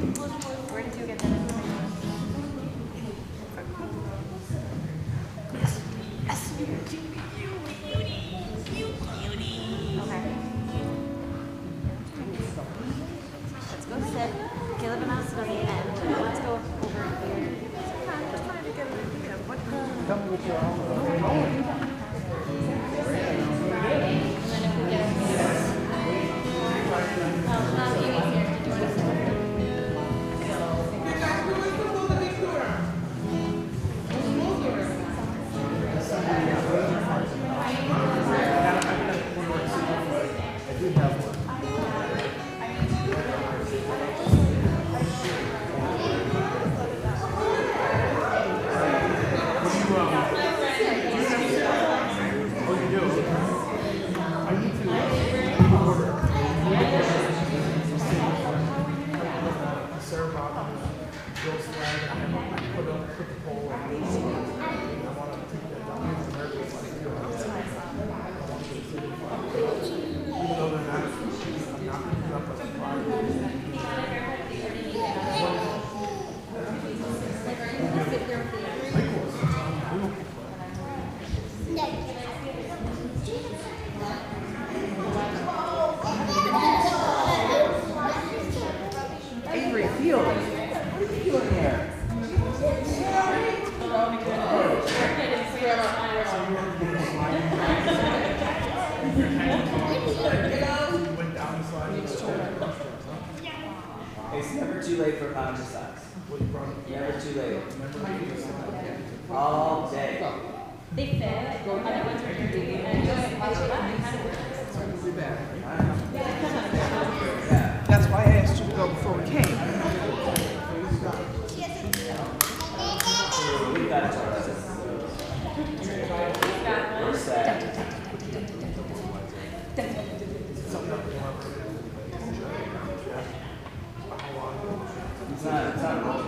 Where did you get that information? Okay. Let's go sit. Caleb and I'll sit on the end. Let's go over here. I'm just trying to get an idea of what Tell me what you're on. It's never too late for pound size. Never too late. All day. they fit. I went to dirty and just That's why I asked you to go before we came. We got it. We're set. It's not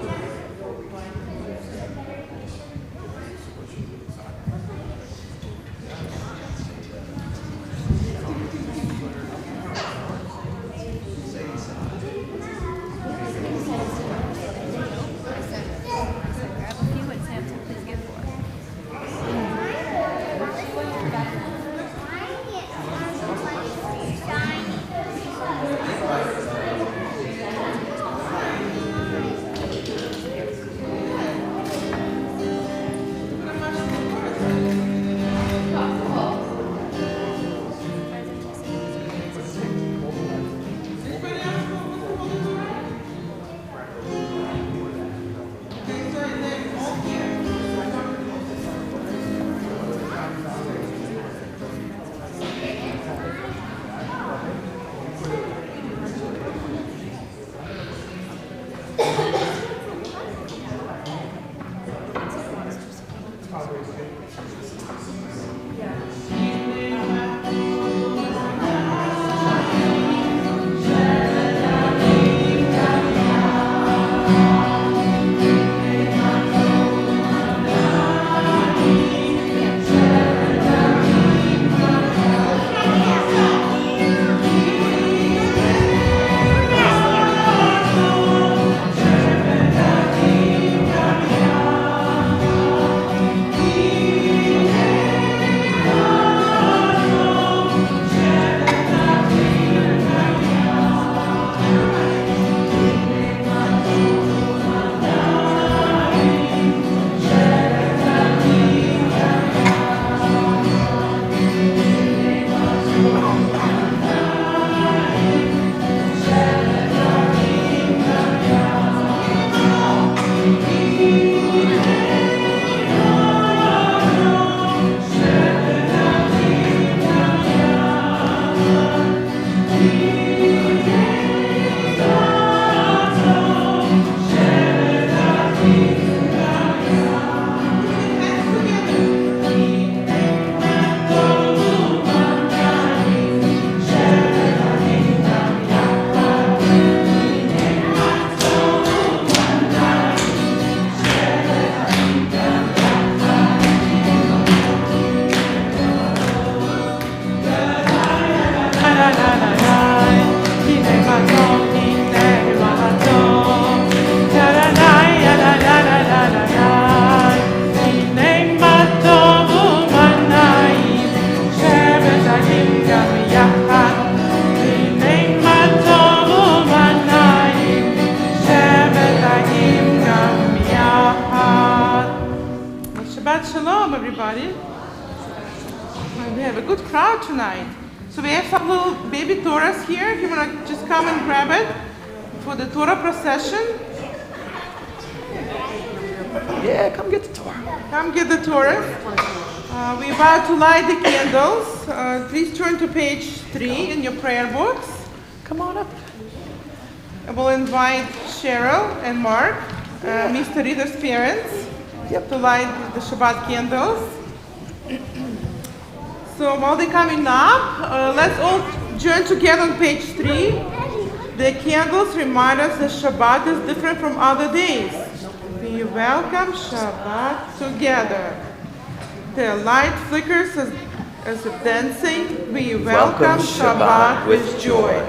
crowd tonight. So we have some little baby Torahs here. If you want to just come and grab it for the Torah procession. Yeah, come get the Torah. Come get the Torah. We're about to light the candles. Please turn to page 3 in your prayer books. Come on up. I will invite Cheryl and Mark, Mr. Reader's parents, to light the Shabbat candles. So while they're coming up, let's all join together on page 3. The candles remind us that Shabbat is different from other days. We welcome Shabbat together. The light flickers as if dancing. We welcome Shabbat with joy.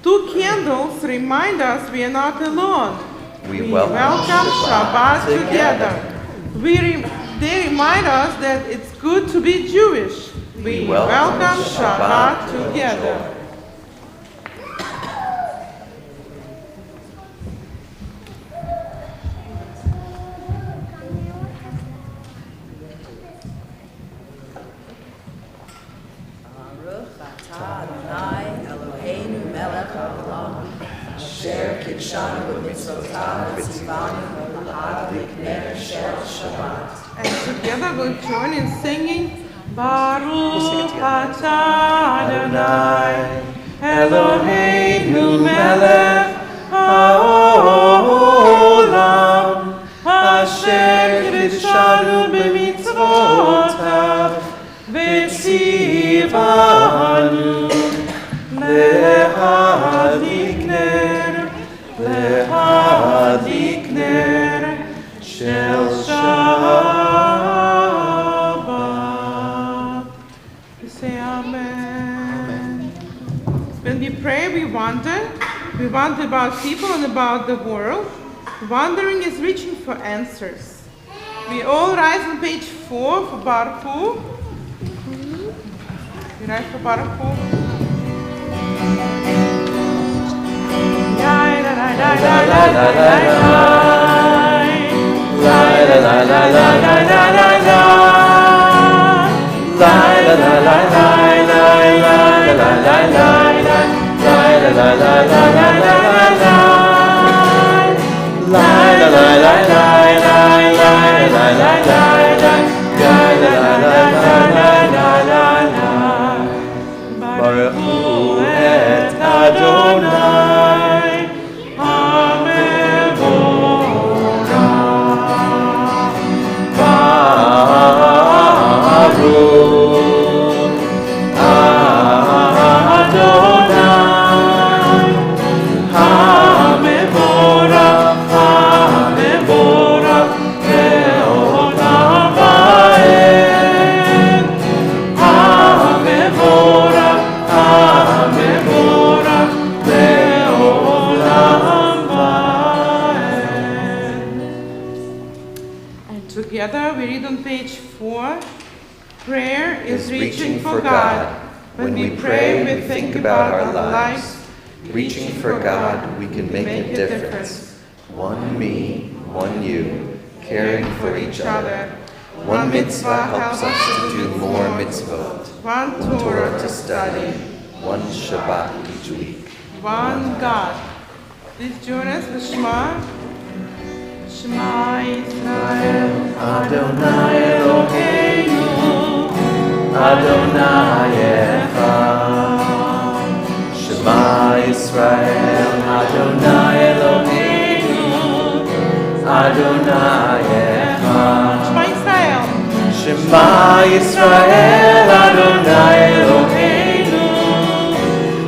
2 candles remind us we are not alone. We welcome Shabbat together. They remind us that it's good to be Jewish. We welcome Shabbat together. And together we'll join in singing Baruch atah Adonai Eloheinu melech haolam asher kiddushanu b'mitzvotav v'tzivanu lehadlik ner shel Shabbat. We say Amen. When we pray, we wonder. We wonder about people and about the world. Wondering is reaching for answers. We all rise on page 4 for Baruch Hu. We rise for Baruch Hu. Baruch Hu et Adonai HaMevorach Baruch Adonai HaMevorach Le'olam va'ed HaMevorach Le'olam va'ed. And together we read on page 4. Prayer is reaching for God. When we pray, we think about our lives. Reaching for God, we can make a difference. One me, one you, caring for each other. One mitzvah helps us to do more mitzvot. One Torah to study. One Shabbat each week. One God. Please join us with Shema. Shema Yisrael, Adonai Eloheinu, Adonai Echad. Shema Yisrael, Adonai Eloheinu, Adonai Echad. Shema Yisrael. Shema Yisrael, Adonai Eloheinu,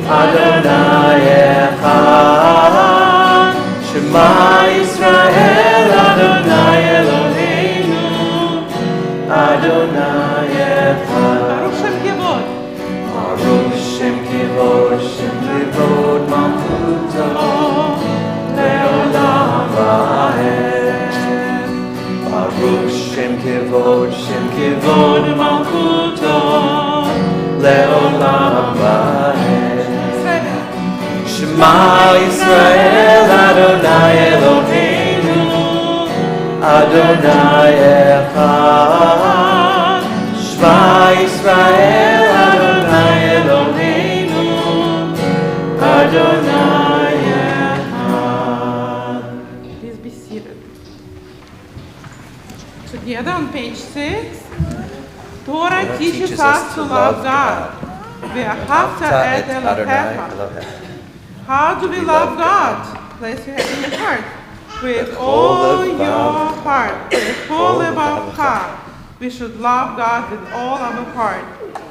Adonai Echad. Shema Yisrael, Adonai Eloheinu, Adonai Echad. Baruch Shem Kevod. Baruch Shem Kevod, Shem Kevod Malchuto, Le'olam va'ed. Baruch Shem Kevod Malchuto, Le'olam va'ed. Shema Yisrael, Adonai Eloheinu, Adonai Echad. Shema Yisrael, Adonai together on page 6. Torah teaches us to love God. Ve'ahavta et Elohecha. How do we love God? Place your hand in your heart. With all your heart, with all of our heart. We should love God with all our heart.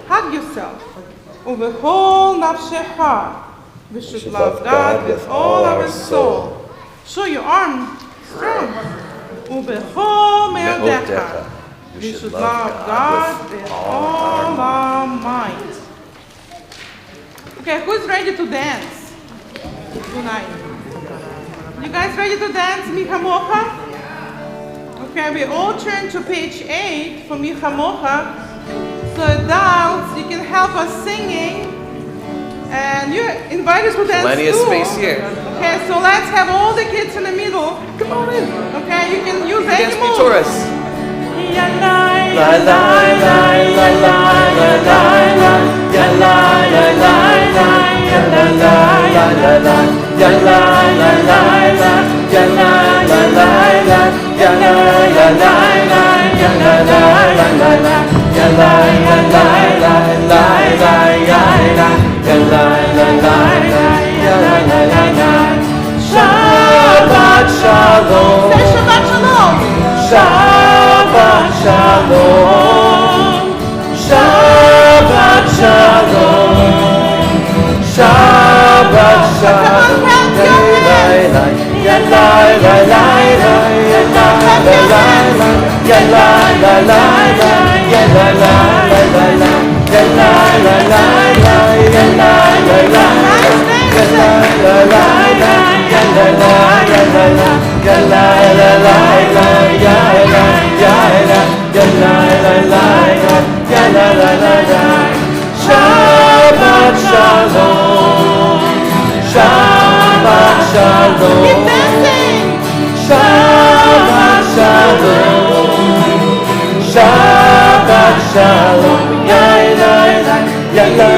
Hug yourself. With whole nafshecha. We should love God with all our soul. Show your arm strong. Ubechol me'odecha. We should love God with all our might. Okay, who's ready to dance tonight? You guys ready to dance Micha Mocha? Okay, we all turn to page 8 for Micha Mocha. So adults, you can help us singing. And you invite us to dance Plenty of too. space here. Okay, so let's have all the kids in the middle. Come on in. Okay, you can use any Dance move. Taurus. Ya la La la la la la la la la la. Ya la la la la. Ya la la la la la. Ya la la la la. Ya la la la la. Ya la la la la. Ya la la la la. Ya la la la la la la ya la. Ya la la la la. Ya la la la la. Shabbat shalom. Say Shabbat Shalom. Shabbat shalom. Shabbat shalom. Shabbat shalom. Ya la la la la. Ya la la la la. Ya la la la la. Ya la la la la. Ya la la la la. Ya la la la la. Ya la la la la. Ya la la la la. Ya la la la la. Ya la ya la. Ya la la la la. Ya la la la la. Shabbat shalom. Shabbat shalom. Keep dancing. Shabbat shalom. Shabbat shalom. Ya la la. Ya la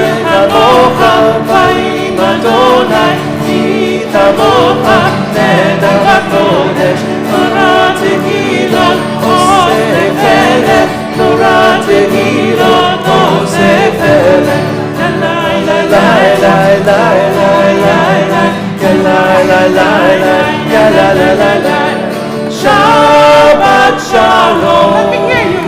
Mocha vayim Adonai. Ita Mocha neder hakodesh. Torah tehilot oseferet. Torah tehilot oseferet. La la la la la la la la. Ya la la la la. Ya la la la la. Shabbat shalom. Let me hear you.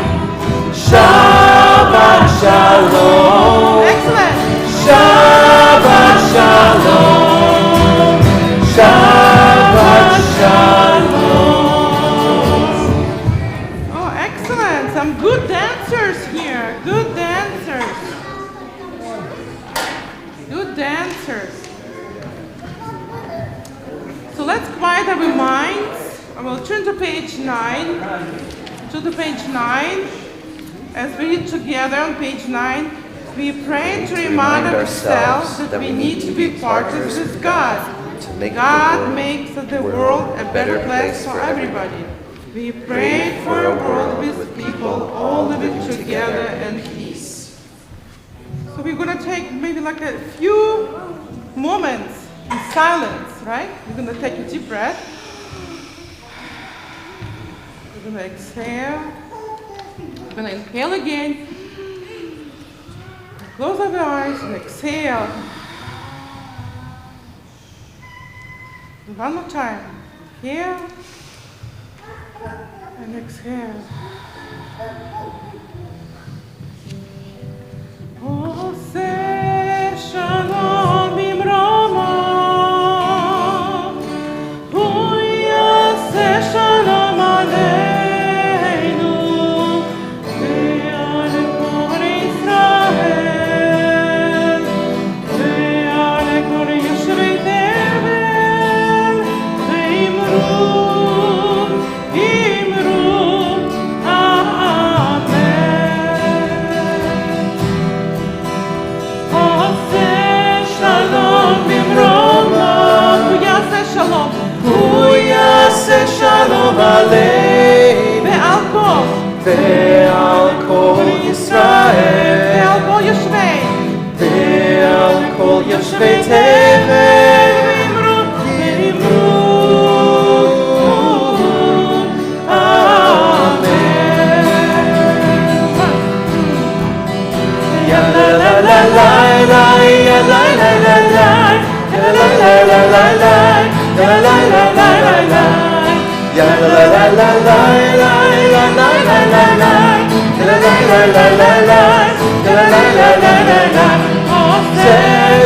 Shabbat shalom. Excellent. Shabbat shalom. Shabbat shalom. Oh, excellent. Some good dancers here. Good dancers. Good dancers. So let's quiet our minds. I will turn to page 9. To the page 9. As we read together on page 9, we pray to remind ourselves that we need to be partners with God. God makes the world a better place for everybody. We pray for a world with people all living together in peace. So we're going to take maybe like a few moments in silence, right? We're going to take a deep breath. We're going to exhale. We're going to inhale again. Close our eyes and exhale. One more time. Inhale and exhale. Oseh shalom bimroma. Hu yaseh shalom aleinu. Ve'al kol Israel. Ve'al kol yoshvei tevel. Ve'imru. Shalom aleinu ve'al kol Yisrael ve'al kol yoshvei tevel v'imru amen.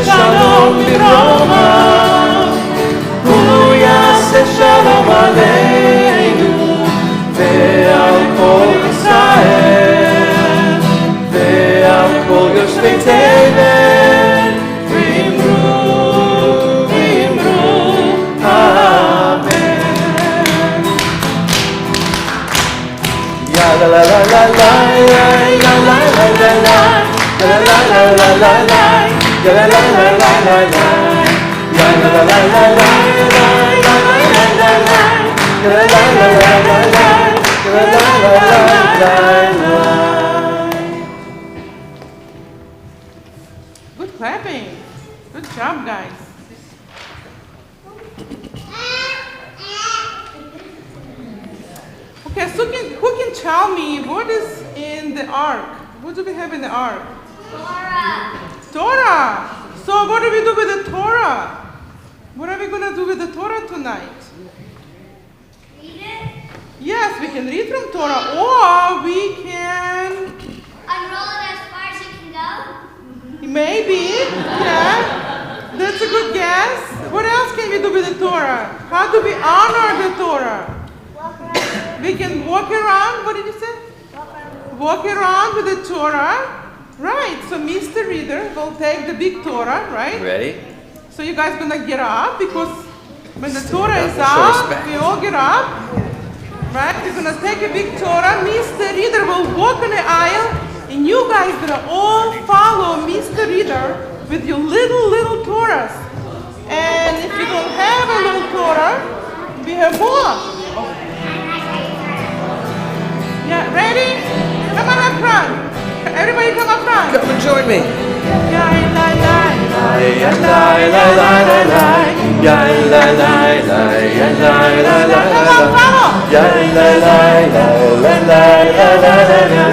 שלום ברומו, הוא יעשה שלום עלינו ועל כל ישראל ועל כל יושבי תבל ואמרו אמן. יא לה לה לה לה לה יא לה לה לה לה לה יא לה לה לה לה לה יא לה לה לה לה לה לה יא לה לה לה לה לה Good clapping. Good job, guys. Okay, so who can tell me what is in the ark? What do we have in the ark? Torah. So what do we do with the Torah? What are we going to do with the Torah tonight? Read it. Yes, we can read from Torah, or we can Unroll it as far as you can go. maybe, yeah, that's a good guess. What else can we do with the Torah? How do we honor the Torah? Walk around. We can walk around, what did you say? Walk around with the Torah. Right, so Mr. Reader will take the big Torah, right? Ready? So you guys gonna get up because when the Torah is Show us out, back. we all get up. Right? We're gonna take a big Torah. Mr. Reader will walk on the aisle, and you guys gonna all follow Mr. Reader with your little Torahs. And if you don't have a little Torah, we have more. Yeah, ready? Come on up front. Everybody come up front. Come and join me. Yeah, la, la, la. Ya la la la la la, ya la la la, ya la la la Come on, la, follow. ya la la la la la la la la la.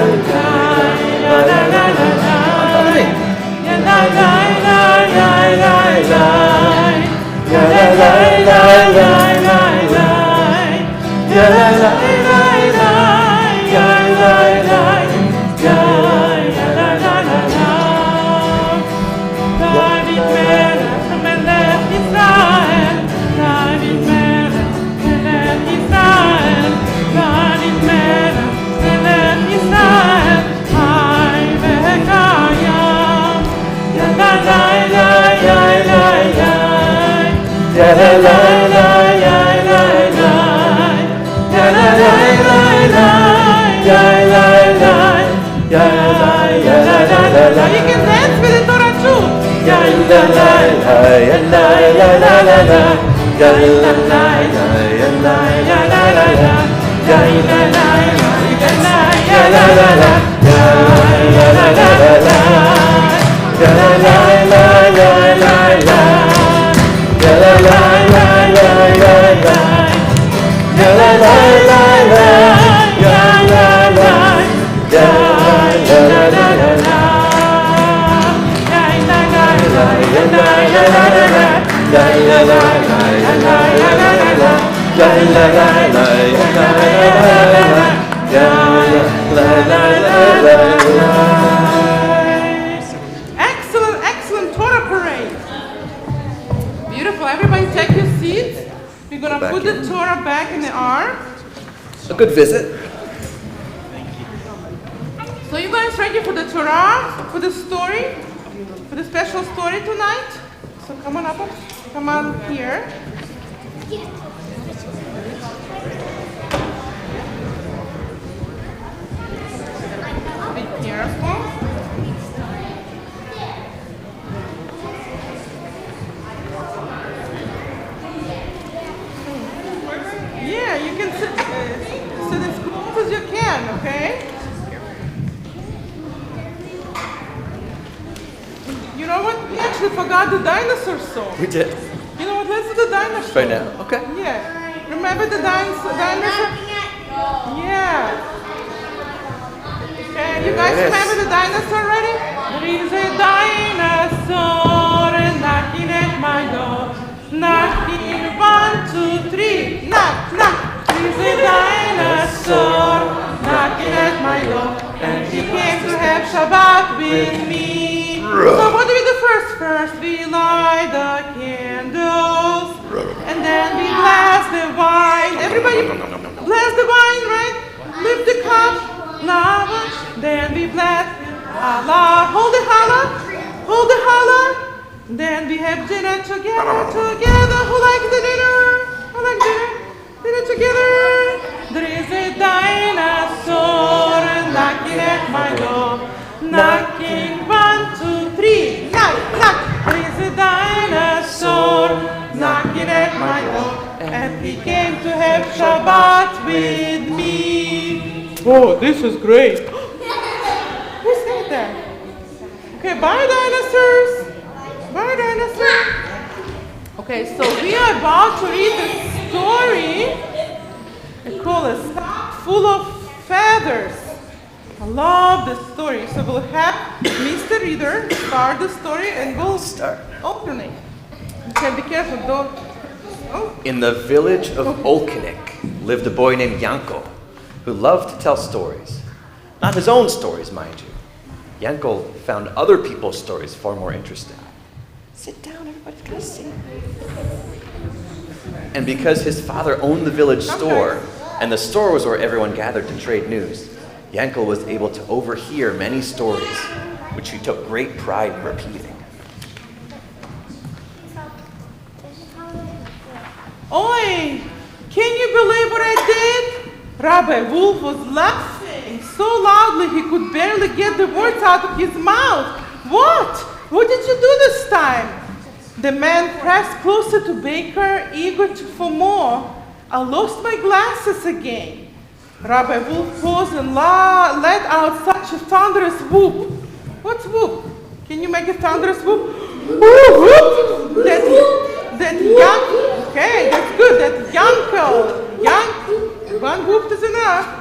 Now you can dance with the Torah too. Excellent Torah parade. Beautiful. Everybody take your seats. We're going to Back put in. the Torah back in the ark. A good visit. So you guys ready for the Torah, for the story, for the special story tonight? So come on up, come on here. Be careful. Yeah, you can sit as close as you can, okay? You know what? We actually forgot the dinosaur song. We did. You know what? Let's do the dinosaur. Right now. Okay. Yeah. Remember the dinosaur? Yeah. Okay, you guys There it is. remember the dinosaur already? There is a dinosaur knocking at my door. Knocking, 1, 2, 3. Knock, knock. There is a dinosaur. Shabbat with me. So what do we do first? First we light the candles, and then we bless the wine. Everybody bless the wine, right? Lift the cup, lava. Then we bless Allah. Hold the challah. Hold the challah. Then we have dinner together. Who likes the dinner? Who likes dinner? Dinner together. There is a dinosaur knocking at my door. Knocking 1, 2, 3. Knock, knock. There is a dinosaur knocking at my door. And he came to have Shabbat with me. Oh, this is great. Who said that? Okay, bye dinosaurs. Bye dinosaurs. Okay, so we are about to read a story. It's called A Sack Full of Feathers. I love the story. So we'll have Mr. Reader start the story and we'll alternate. Okay, be careful, don't. Oh. In the village of Olkenik lived a boy named Yanko who loved to tell stories. Not his own stories, mind you. Yanko found other people's stories far more interesting. Sit down, everybody's gonna see. And because his father owned the village store, and the store was where everyone gathered to trade news, Yanko was able to overhear many stories, which he took great pride in repeating. Oi! Can you believe what I did? Rabbi Wolf was laughing so loudly he could barely get the words out of his mouth. What? What did you do this time? The man pressed closer to Baker, eager for more. I lost my glasses again. Rabbi Wolf paused and let out such a thunderous whoop. What's whoop? Can you make a thunderous whoop? Whoop, whoop. That young, okay, that's good. That Yanko, one whoop is enough.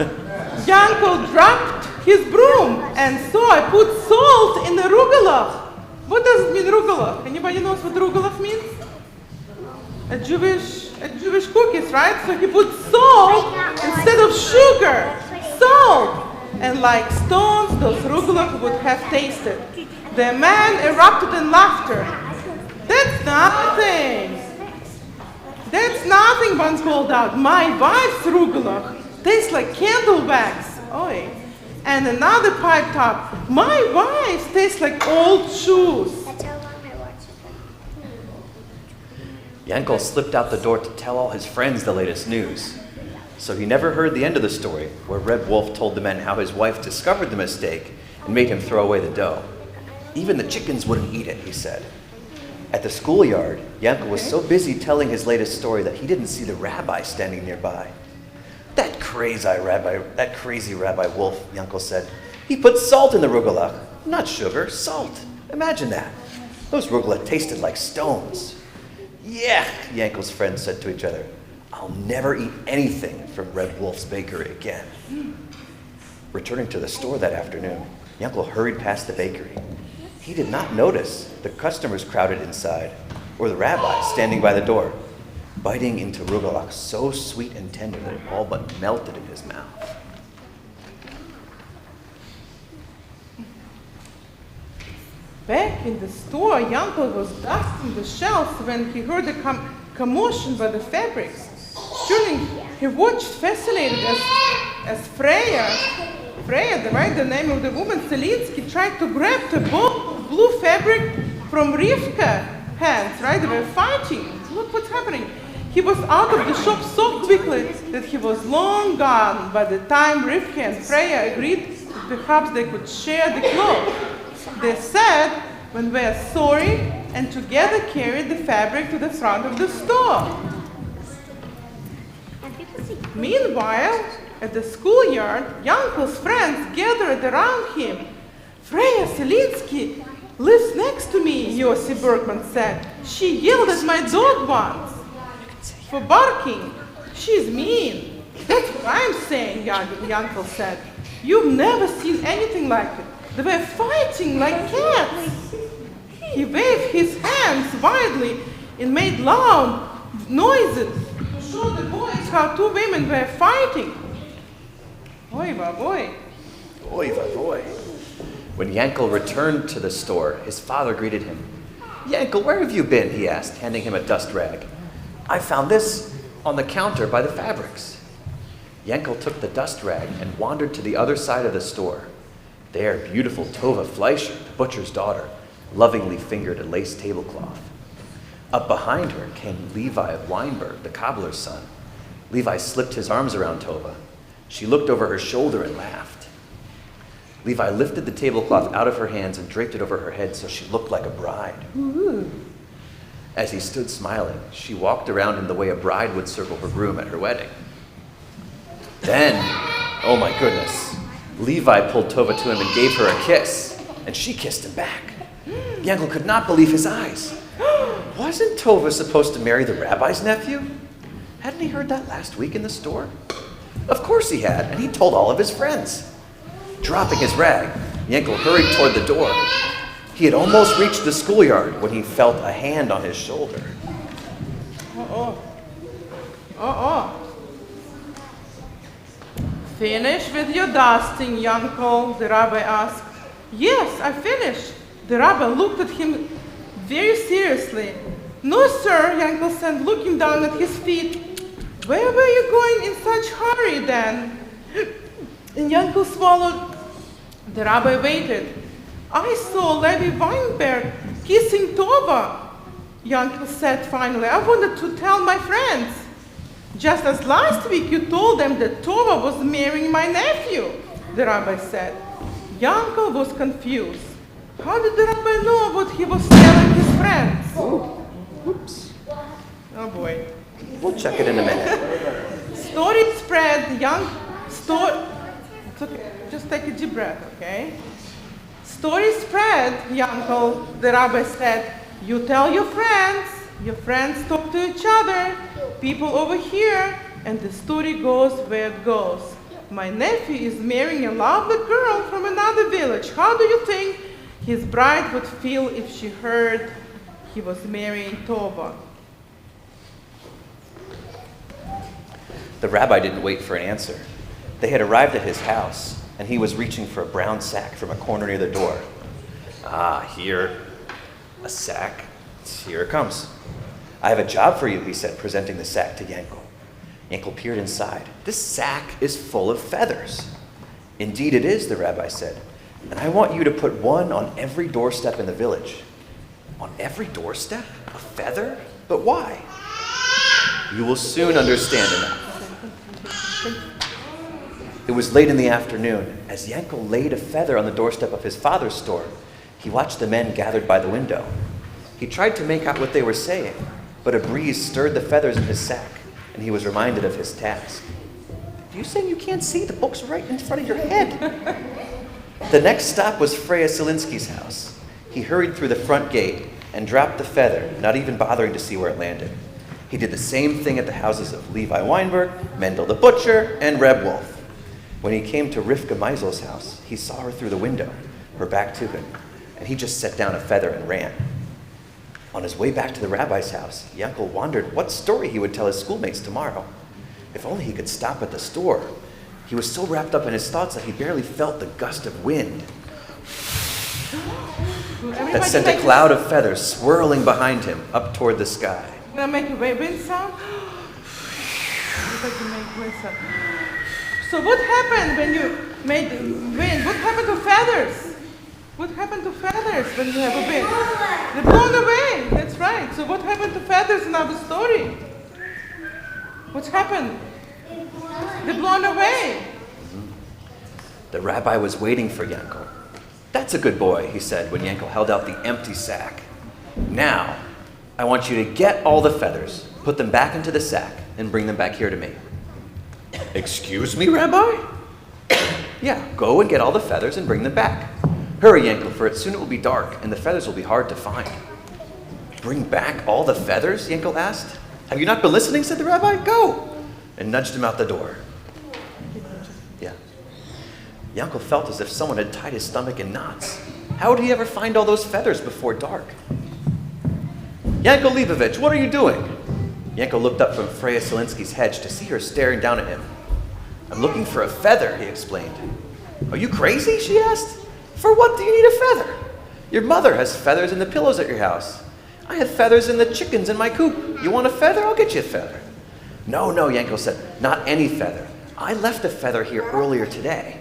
Yanko dropped his broom, and so I put salt in the arugula. What does it mean, arugula? Anybody knows what arugula means? A Jewish cookies, right? So he put salt instead of sugar. Salt! And like stones, those arugula would have tasted. The man erupted in laughter. That's nothing. That's nothing, one called out. My wife's arugula tastes like candle wax. Oi. And another piped up. My wife's tastes like old shoes. Yanko slipped out the door to tell all his friends the latest news. So he never heard the end of the story, where Red Wolf told the men how his wife discovered the mistake and made him throw away the dough. Even the chickens wouldn't eat it, he said. At the schoolyard, Yanko was so busy telling his latest story that he didn't see the rabbi standing nearby. That crazy Rabbi Wolf, Yanko said. He put salt in the rugula, not sugar, salt. Imagine that. Those rugula tasted like stones. Yeah, Yanko's friends said to each other. I'll never eat anything from Red Wolf's bakery again. Returning to the store that afternoon, Yanko hurried past the bakery. He did not notice the customers crowded inside or the rabbi standing by the door, biting into rugula so sweet and tender that it all but melted in his mouth. Back in the store, Yanko was dusting the shelves when he heard a commotion by the fabrics. Turning, he watched fascinated as Freya, right, the name of the woman, Selinsky, tried to grab the blue fabric from Rivka's hands, right? They were fighting. Look what's happening. He was out of the shop so quickly that he was long gone by the time Rivka and Freya agreed that perhaps they could share the cloth. They said when we are sorry and together carried the fabric to the front of the store. Meanwhile, at the schoolyard, Yanko's friends gathered around him. Freya Selinsky lives next to me, Yossi Bergman said. She yelled at my dog once for barking. She's mean. That's what I'm saying, Yanko said. You've never seen anything like it. They were fighting like cats. He waved his hands widely and made loud noises to show the boys how two women were fighting. Oy va boy. Oy va boy. When Yankel returned to the store, his father greeted him. "Yankel, where have you been?" he asked, handing him a dust rag. "I found this on the counter by the fabrics." Yankel took the dust rag and wandered to the other side of the store. There, beautiful Tova Fleischer, the butcher's daughter, lovingly fingered a lace tablecloth. Up behind her came Levi of Weinberg, the cobbler's son. Levi slipped his arms around Tova. She looked over her shoulder and laughed. Levi lifted the tablecloth out of her hands and draped it over her head so she looked like a bride. Ooh. As he stood smiling, she walked around in the way a bride would circle her groom at her wedding. Then, oh my goodness, Levi pulled Tova to him and gave her a kiss, and she kissed him back. Yankel could not believe his eyes. Wasn't Tova supposed to marry the rabbi's nephew? Hadn't he heard that last week in the store? Of course he had, and he told all of his friends. Dropping his rag, Yankel hurried toward the door. He had almost reached the schoolyard when he felt a hand on his shoulder. Uh-oh. Uh-oh. Finish with your dusting, Yankel, the rabbi asked. Yes, I finished. The rabbi looked at him very seriously. No, sir, Yankel said, looking down at his feet. Where were you going in such hurry then? And Yankel swallowed. The rabbi waited. I saw Levi Weinberg kissing Tova. Yankel said finally, I wanted to tell my friends. Just as last week you told them that Tova was marrying my nephew, the rabbi said. Yankel was confused. How did the rabbi know what he was telling his friends? Oops. Oh boy. We'll check it in a minute. Story spread, it's okay. Just take a deep breath, okay? Story spread, Yankel, the rabbi said. You tell your friends talk to each other, people over here, and the story goes where it goes. My nephew is marrying a lovely girl from another village. How do you think his bride would feel if she heard he was marrying Tova? The rabbi didn't wait for an answer. They had arrived at his house, and he was reaching for a brown sack from a corner near the door. Here, a sack. Here it comes. I have a job for you, he said, presenting the sack to Yankel. Yankel peered inside. This sack is full of feathers. Indeed it is, the rabbi said. And I want you to put one on every doorstep in the village. On every doorstep? A feather? But why? You will soon understand enough. It was late in the afternoon. As Yankel laid a feather on the doorstep of his father's store, he watched the men gathered by the window. He tried to make out what they were saying, but a breeze stirred the feathers in his sack, and he was reminded of his task. Are you saying you can't see? The book's right in front of your head. The next stop was Freya Selinsky's house. He hurried through the front gate and dropped the feather, not even bothering to see where it landed. He did the same thing at the houses of Levi Weinberg, Mendel the butcher, and Reb Wolf. When he came to Rivka Meisel's house, he saw her through the window, her back to him, and he just set down a feather and ran. On his way back to the rabbi's house, Yankel wondered what story he would tell his schoolmates tomorrow. If only he could stop at the store. He was so wrapped up in his thoughts that he barely felt the gust of wind that sent a cloud of feathers swirling behind him up toward the sky. Now make a wind sound. So what happened when you made the wind? What happened to feathers? What happened to feathers when you have a wind? They're blown away. That's right. So what happened to feathers in our story? What's happened? They're blown away. The rabbi was waiting for Yankel. That's a good boy, he said when Yankel held out the empty sack. Now, I want you to get all the feathers, put them back into the sack, and bring them back here to me. Excuse me, Rabbi? Yeah, go and get all the feathers and bring them back. Hurry, Yankel, for soon it will be dark, and the feathers will be hard to find. Bring back all the feathers? Yankel asked. Have you not been listening, said the rabbi. Go! And nudged him out the door. Yeah. Yankel felt as if someone had tied his stomach in knots. How would he ever find all those feathers before dark? Yankel Leibovich, what are you doing? Yankel looked up from Freya Selinsky's hedge to see her staring down at him. I'm looking for a feather, he explained. Are you crazy? She asked. For what do you need a feather? Your mother has feathers in the pillows at your house. I have feathers in the chickens in my coop. You want a feather? I'll get you a feather. No, Yanko said, not any feather. I left a feather here earlier today.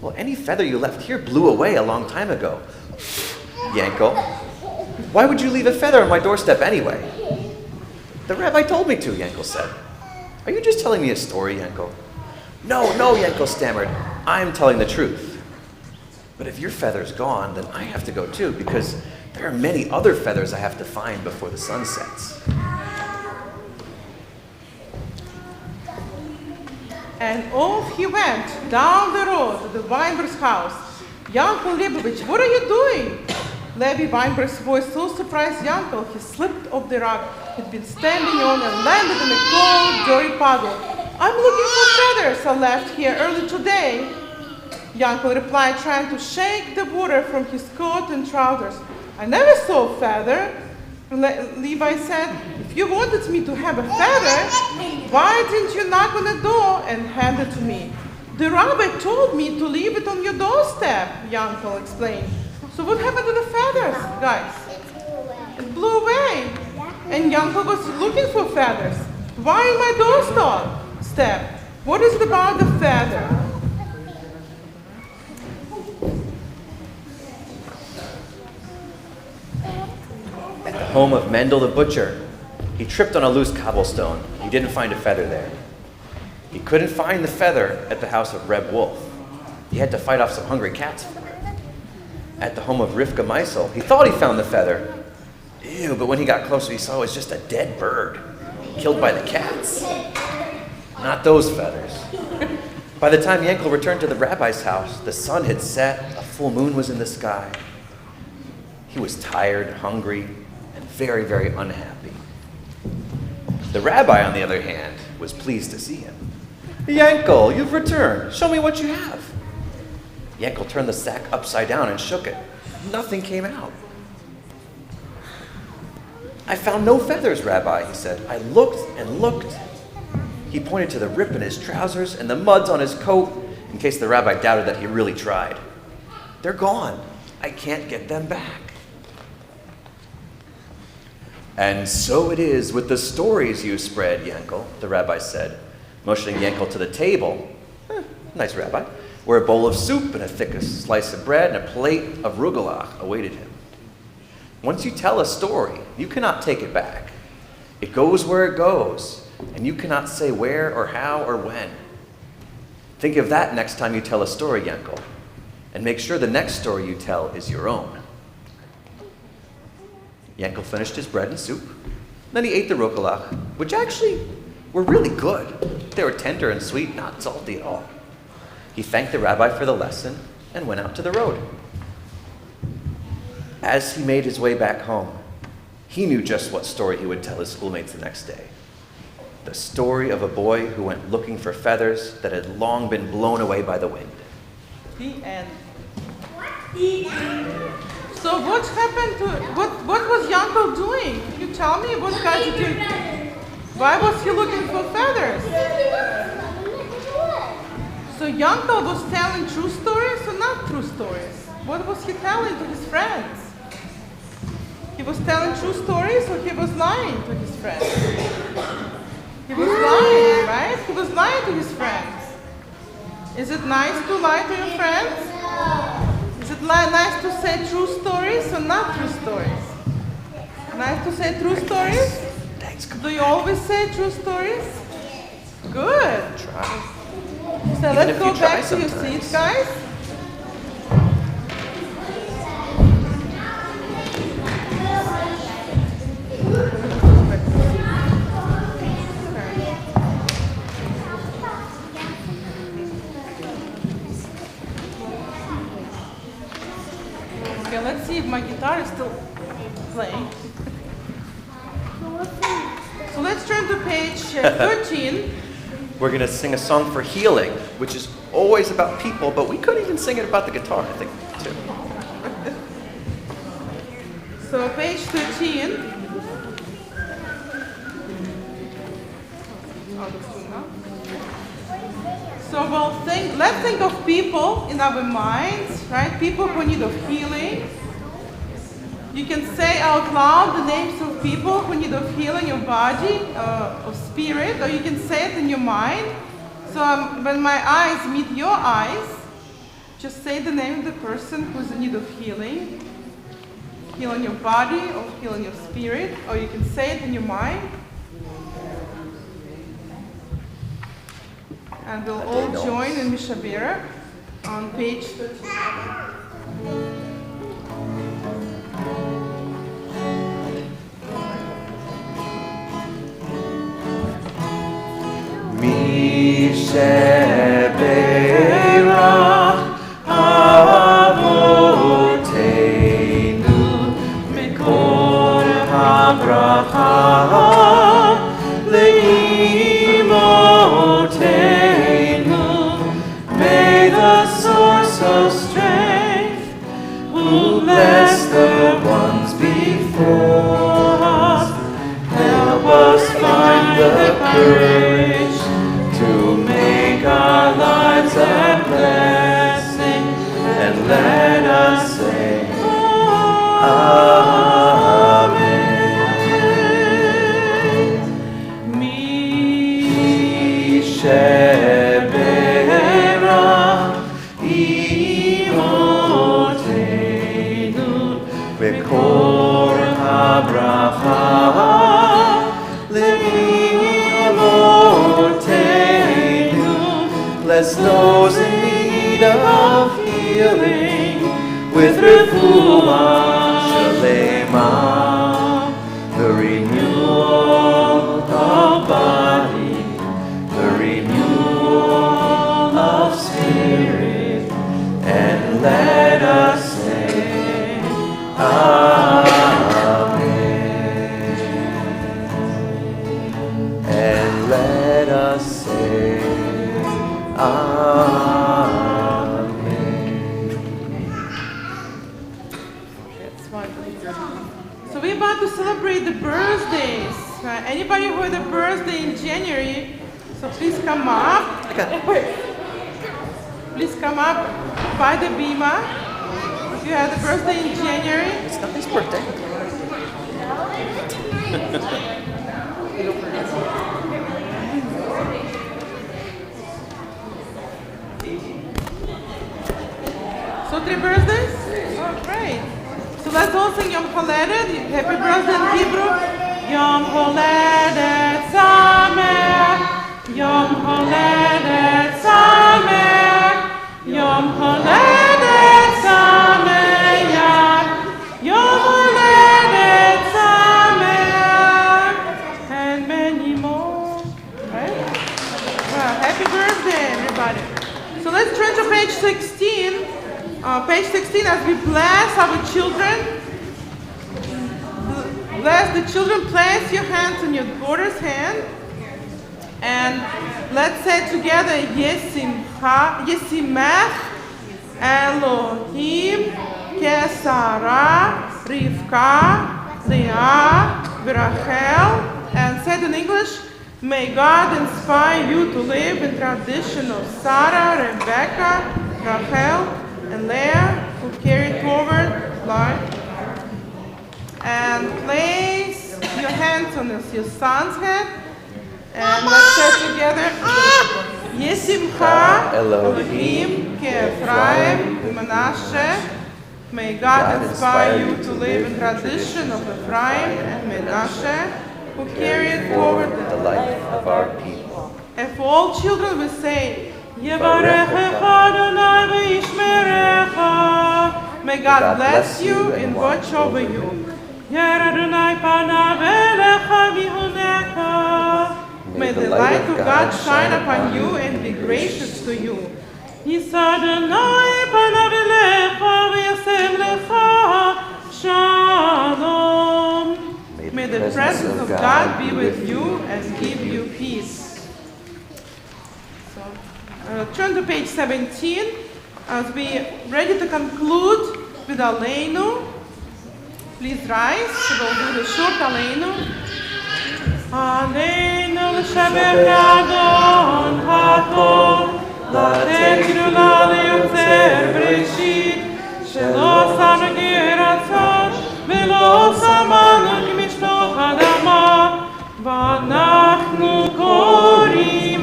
Well, any feather you left here blew away a long time ago. Yanko, why would you leave a feather on my doorstep anyway? The rabbi told me to, Yanko said. Are you just telling me a story, Yanko? No, Yanko stammered. I'm telling the truth. But if your feather's gone, then I have to go too, because there are many other feathers I have to find before the sun sets. And off he went down the road to the Weinberg's house. Yanko Leibovich, what are you doing? Levi Weinberg's voice so surprised Yanko, he slipped off the rock he'd been standing on and landed in a cold, dirty puddle. I'm looking for feathers I left here early today. Yanko replied, trying to shake the water from his coat and trousers. I never saw a feather. Levi said, if you wanted me to have a feather, why didn't you knock on the door and hand it to me? The rabbi told me to leave it on your doorstep, Yanko explained. So what happened to the feathers, guys? It blew away. And Yanko was looking for feathers. Why in my doorstep? What is it about the feather? At the home of Mendel the butcher, he tripped on a loose cobblestone. He didn't find a feather there. He couldn't find the feather at the house of Reb Wolf. He had to fight off some hungry cats for it. At the home of Rivka Meisel, he thought he found the feather. Ew, but when he got closer, he saw it was just a dead bird, killed by the cats. Not those feathers. By the time Yankel returned to the rabbi's house, the sun had set, a full moon was in the sky. He was tired, hungry, and very, very unhappy. The rabbi, on the other hand, was pleased to see him. Yankel, you've returned. Show me what you have. Yankel turned the sack upside down and shook it. Nothing came out. I found no feathers, Rabbi, he said. I looked and looked. He pointed to the rip in his trousers and the muds on his coat, in case the rabbi doubted that he really tried. They're gone. I can't get them back. And so it is with the stories you spread, Yankel, the rabbi said, motioning Yankel to the table. Nice rabbi, where a bowl of soup and a thick slice of bread and a plate of rugelach awaited him. Once you tell a story, you cannot take it back. It goes where it goes, and you cannot say where or how or when. Think of that next time you tell a story, Yankel, and make sure the next story you tell is your own. Yankel finished his bread and soup. Then he ate the rugelach, which actually were really good. They were tender and sweet, not salty at all. He thanked the rabbi for the lesson and went out to the road. As he made his way back home, he knew just what story he would tell his schoolmates the next day. The story of a boy who went looking for feathers that had long been blown away by the wind. The end. So what happened to, what was Yankel doing? Can you tell me what guys he doing? Why was he looking for feathers? So Yankel was telling true stories or not true stories? What was he telling to his friends? He was telling true stories or he was lying to his friends? He was lying, right? He was lying to his friends. Is it nice to lie to your friends? Is it nice to say true stories or not true stories? Nice to say true stories? Thanks. Do you always say true stories? Good. Try. So let's go back to your seats, guys. Okay, let's see if my guitar is still playing. So let's turn to page 13. We're going to sing a song for healing, which is always about people, but we could even sing it about the guitar, I think, too. So page 13. Oh, that's good enough. So let's think of people in our minds, right? People who need of healing. You can say out loud the names of people who need of healing of body, of spirit, or you can say it in your mind. So when my eyes meet your eyes, just say the name of the person who's in need of healing. Healing your body or healing your spirit, or you can say it in your mind. And we'll all join in Mishabera on page 37. Mishabera Avotenu Mikor HaBracha Leimotenu. May the source of strength, who bless the ones before us, help us find the courage to make our lives a blessing, and let us say, Amen. Mishabera Imotenu Vekor HaBracha Leimotenu. Bless those in need of healing with refuah shalema, the renewal of body, the renewal of spirit, and let us say, Amen. And let us say, Amen. That's wonderful. So we're about to celebrate the birthdays. Anybody who had a birthday in January, so please come up. Please come up by the bima. If you had a birthday in January. It's not his birthday. So 3 birthdays? Oh, great. So let's all sing Yom Holedet. Happy birthday in Hebrew. Yom Holedet Sameach. Yom Holedet Sameach. Yom Holedet Sameach. Yom Holedet Sameach. And many more. Right? Wow, happy birthday, everybody. So let's turn to page 16. Page 16, as we bless our children. Bless the children. Place your hands on your daughter's hand. And let's say together, Yesimech Elohim Kesara Rivka Leah Rachel. And said in English, may God inspire you to live in tradition of Sarah, Rebecca, Rachel, and Leah, who carried forward life. And place your hands on your son's head. And let's say together, Yesimcha Elohim Kephraim Menashe. May God inspire you to live in tradition of Ephraim and Menashe, who carried forward the life of our people. And for all children we say, Yevarechecha Adonai v'yishmerecha. May God bless you and watch over you. Yer Adonai panav elecha v'yihunecha. May the light of God shine upon you and be gracious to you. Yisa Adonai panav elecha v'yasem lecha shalom. May the presence of God be with you and give you peace. Turn to page 17 as we ready to conclude with Aleinu. Please rise. We'll do the short Aleinu. Aleinu l'shaber Adon יכול, לתת גדולה ליוצר בראשית, שלא שם כרצון, ולא שמנו כמשלוח אדמה, ואנחנו קוראים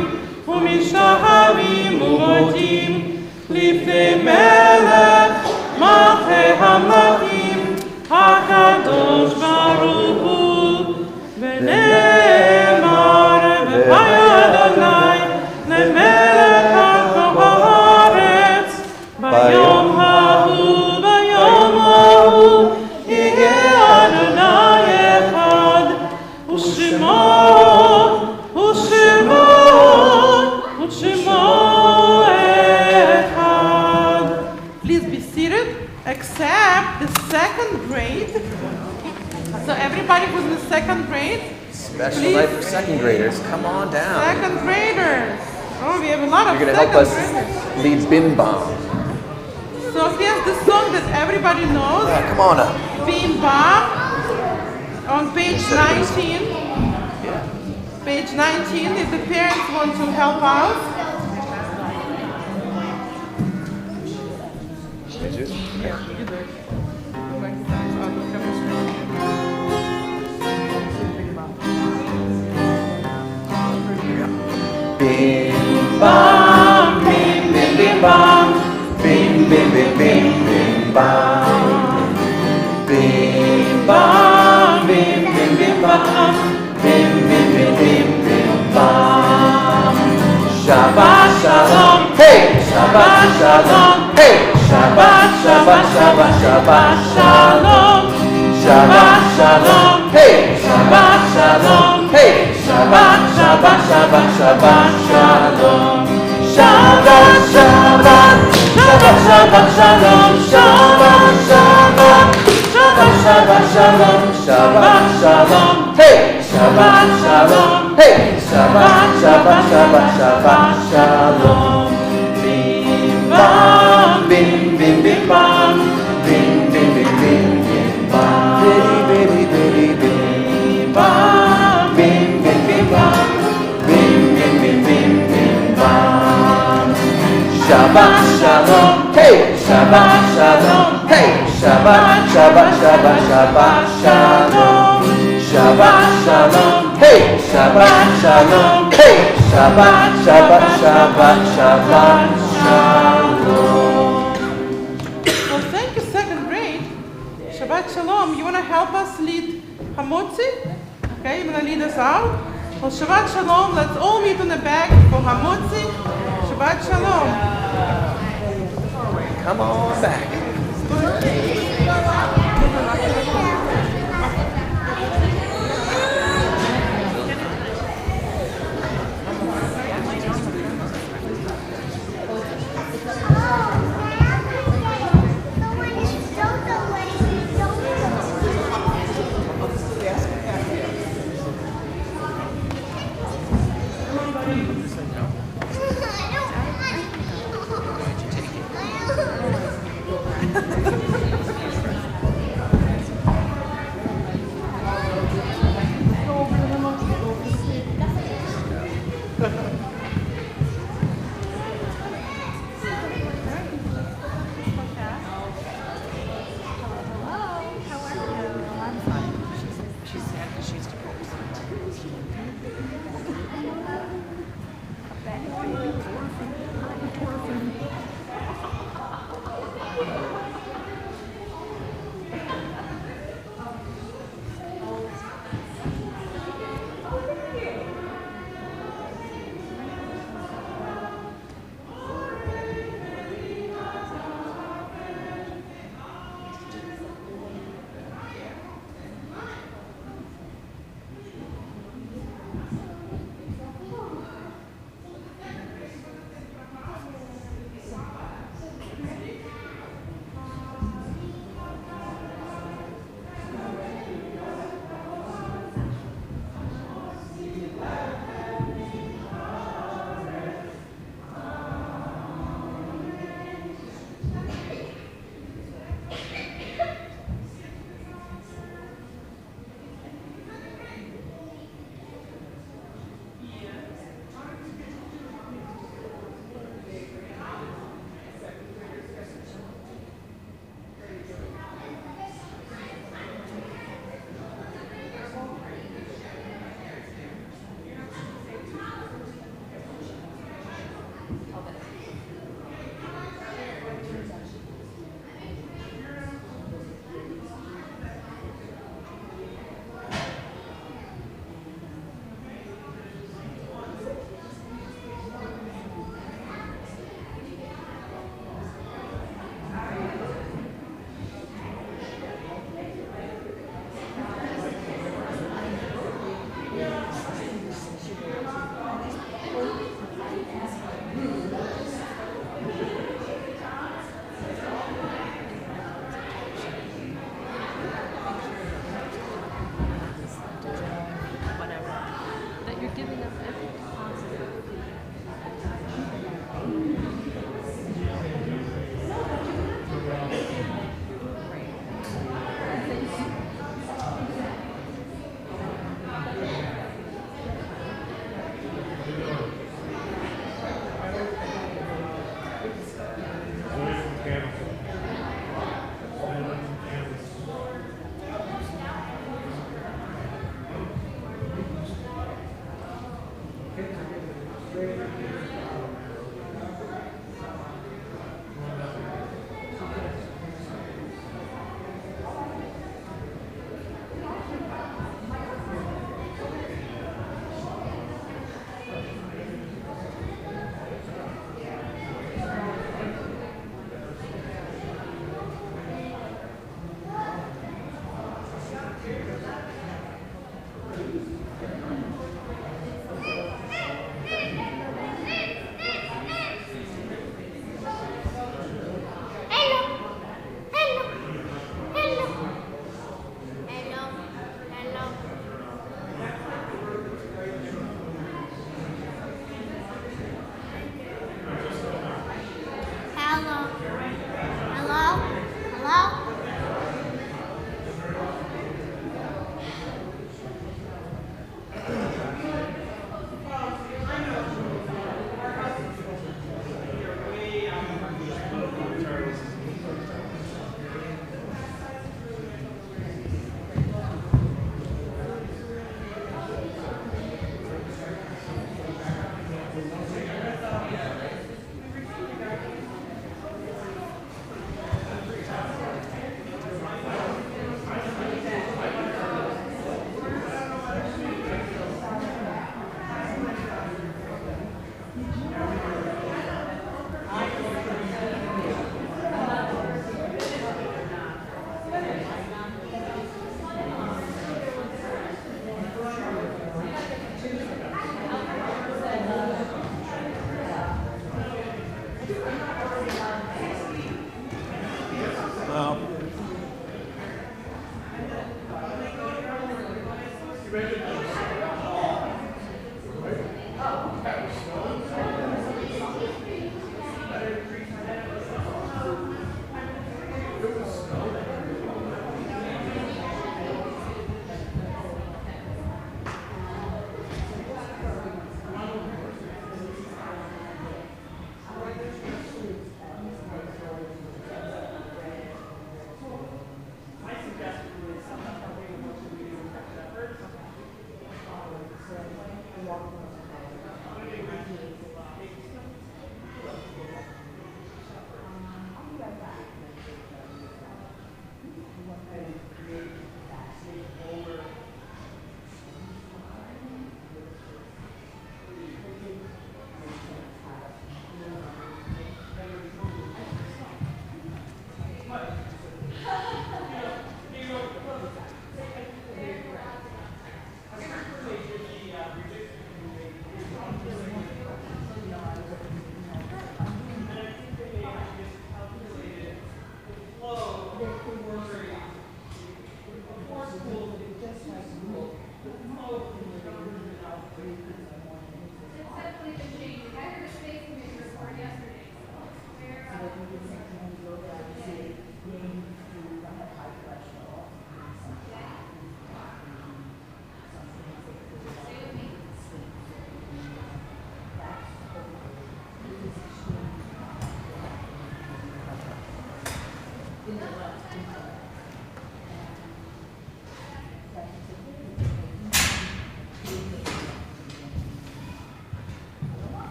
ומשתחווים ומודים לפני מלך מלכי המלכים הקדוש ברוך הוא, ונאמר והיה אדוני למלך על כל הארץ, ביום ההוא יהיה אדוני אחד, ושמו אחד. Please be seated, except the second grade. So everybody who's in the second grade, Special please. night for second graders. Come on down. Second graders. Oh, we have a lot of You're going to second help us graders. lead Bim Bam. So here's the song that everybody knows. Come on up. Bim Bam on page 19. Page 19, if the parents want to help out. Bim bam, bim bim bim bam, bim bim bim bim bim bam, bim bam, bim bim bim bam, bim bim bim bim bim bam. Shabbat shalom, hey, Shabbat shalom, hey, Shabbat Shabbat Shabbat Shabbat shalom, Shabbat shalom, hey, Shabbat shalom, hey, Shabbat Shabbat Shabbat Shabbat shalom, Shabbat Shabbat Shabbat Shabbat shalom, Shabbat Shabbat Shabbat Shabbat shalom, Shabbat shalom, hey, Shabbat shalom, hey, Shabbat Shabbat Shabbat Shabbat shalom, bim bam, bim bim bim bam, bim bim bim bim bim bam, bitty bitty bitty bim bam, bim bim bim bam, bim bim bim bim bim bam. Shabbat shalom, hey, Shabbat shalom, hey, Shabbat Shabbat Shabbat Shabbat shalom, Shabbat shalom, hey, Shabbat shalom, hey, Shabbat Shabbat Shabbat Shabbat shalom. Well, thank you, second grade. Shabbat shalom. You want to help us lead Hamotzi? Okay, you want to lead us out? Well, Shabbat shalom. Let's all meet on the back for Hamotzi. Shabbat shalom. Come on back.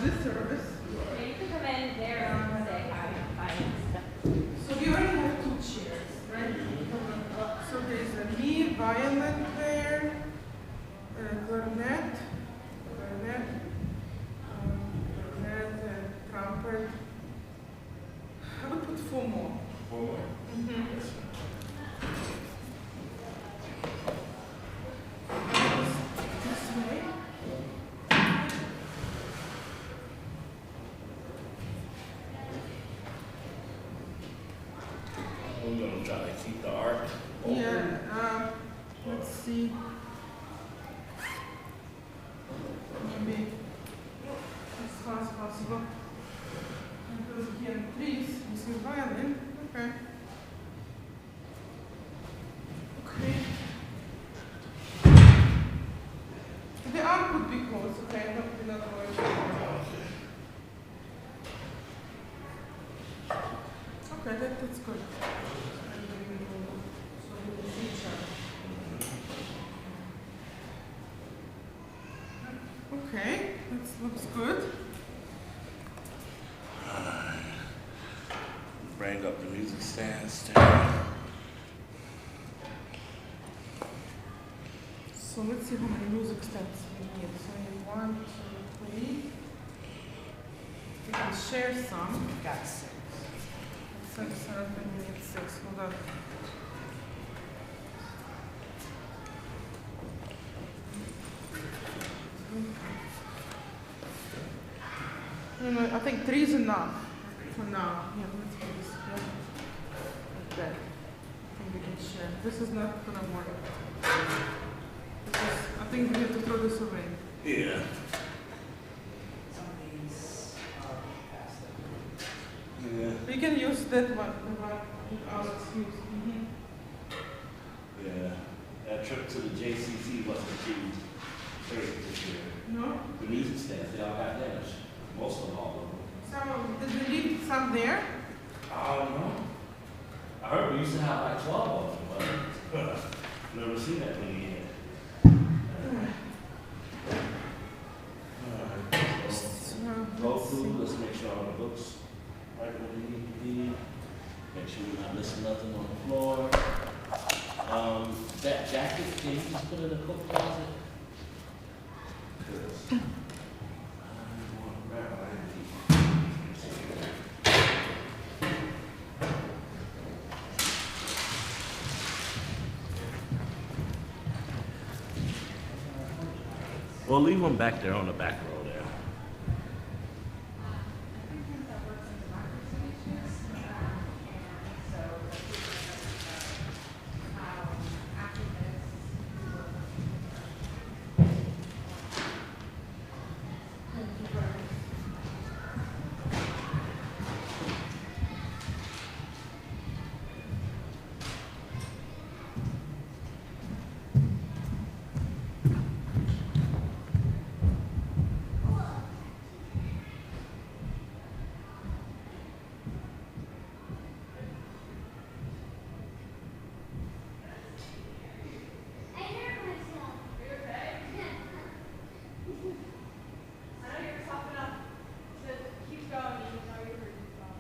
This service. You can come in there and say hi. So we already have 2 chairs, right? So there's a me, violet there, clarinet, and trumpet. I would put 4 more. 4 more? Mm-hmm. This way. We're going to try to keep the arc open. Yeah, let's see. Maybe as far as possible. And go here. and trees. This is violin. Okay. Okay. The arm could be closed. Okay, not going. Okay, that's good. So we will see each other. Okay, that looks good. Bring up the music stands there. So let's see how many music stands we need. So we need 1, 2, 3. We can share some. Got 6. 6, 7, we need 6. Hold on. No, I think 3 is enough for now. Yeah, let's do this. Yeah. Okay. I think we can share. This is not gonna work. I think we have to throw this away. Yeah. Some of these are past it. Yeah. We can use that one, the one Alex used. Yeah. That trip to the JCC wasn't too crazy this year. No? The music stands, they all got damaged. Most of them, all of them. Some of, did we leave some there? I don't know. I heard we used to have like 12 of them, but never seen that many yet. Go through, let's make sure all the books right where they need to be. Make sure we're not missing nothing on the floor. That jacket, can you just put it in the coat closet? 'Cause I want to grab it. Well, leave them back there on the back row there. I hurt myself. Are you okay? I know you're tough enough to keep going even though you hurt yourself.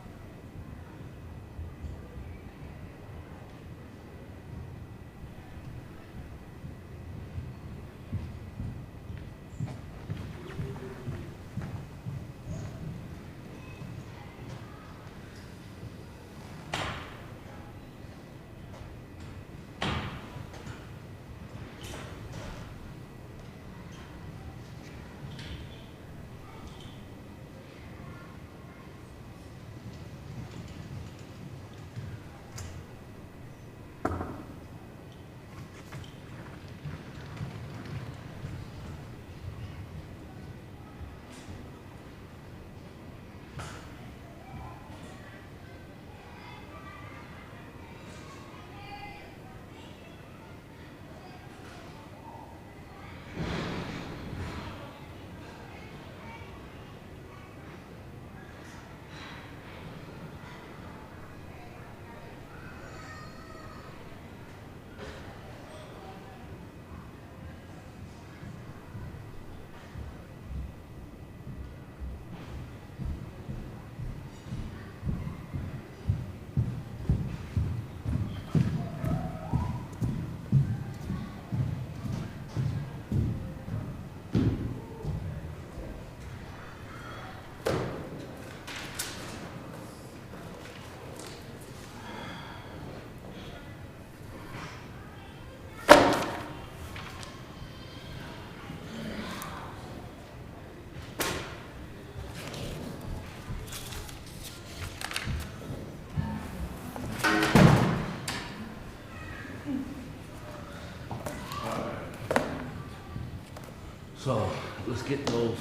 So let's get those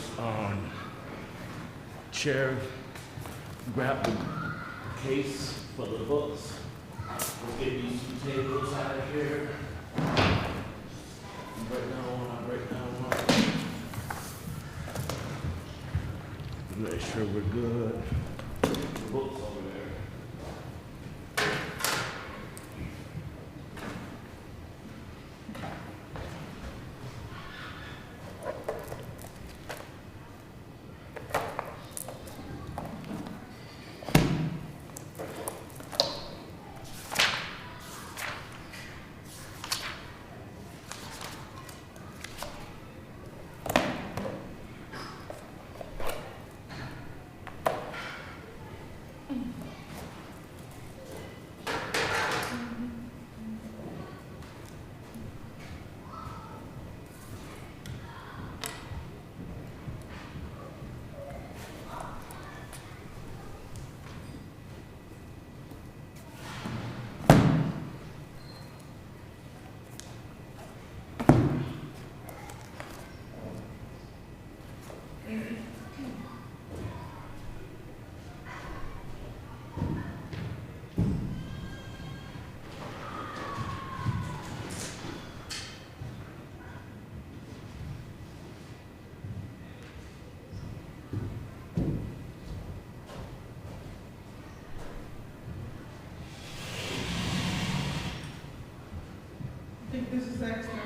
chair grab the case for the books. We'll get these two tables out of here. Break down one, I'll break down one. Make sure we're good. The books over there. I think this is extra cool.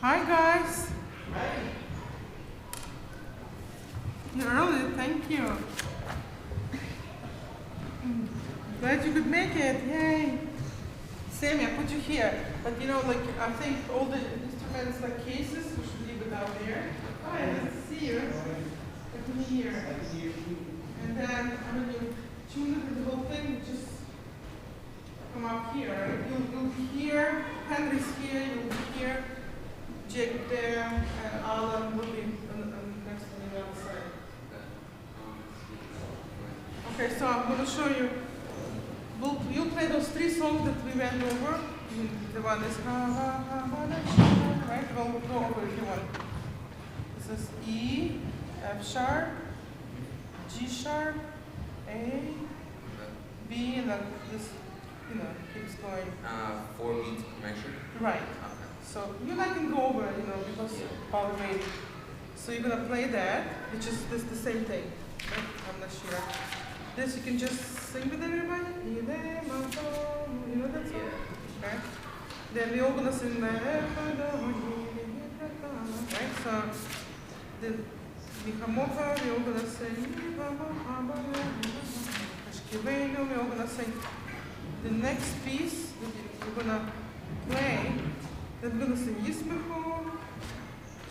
Hi guys. You're early, thank you. Glad you could make it, yay. Sammy, I put you here, but you know, like, I think all the instruments, like cases, we should leave it out there. Hi, nice to see you. Put me here. And then, when you tune it with the whole thing, you just come up here, right? You'll be here, Henry's here, you'll be here. Jake there, and Alan will be next to me on the other side. Okay, so I'm going to show you. You'll play those 3 songs that we went over. The one is right? We'll go over if you want. This is E, F sharp, G sharp, A, B, and then this, keeps going. 4 beats per measure. Right. Okay. So you and I can go over, because already. So you're gonna play that, which is the same thing. Right? I'm not sure. This you can just sing with everybody. You know that song? Yeah. Okay. Then we're all gonna sing that. Right? So then we come over, we're all gonna sing. We're all gonna sing. The next piece that you're gonna play, then we're gonna sing Yismechu,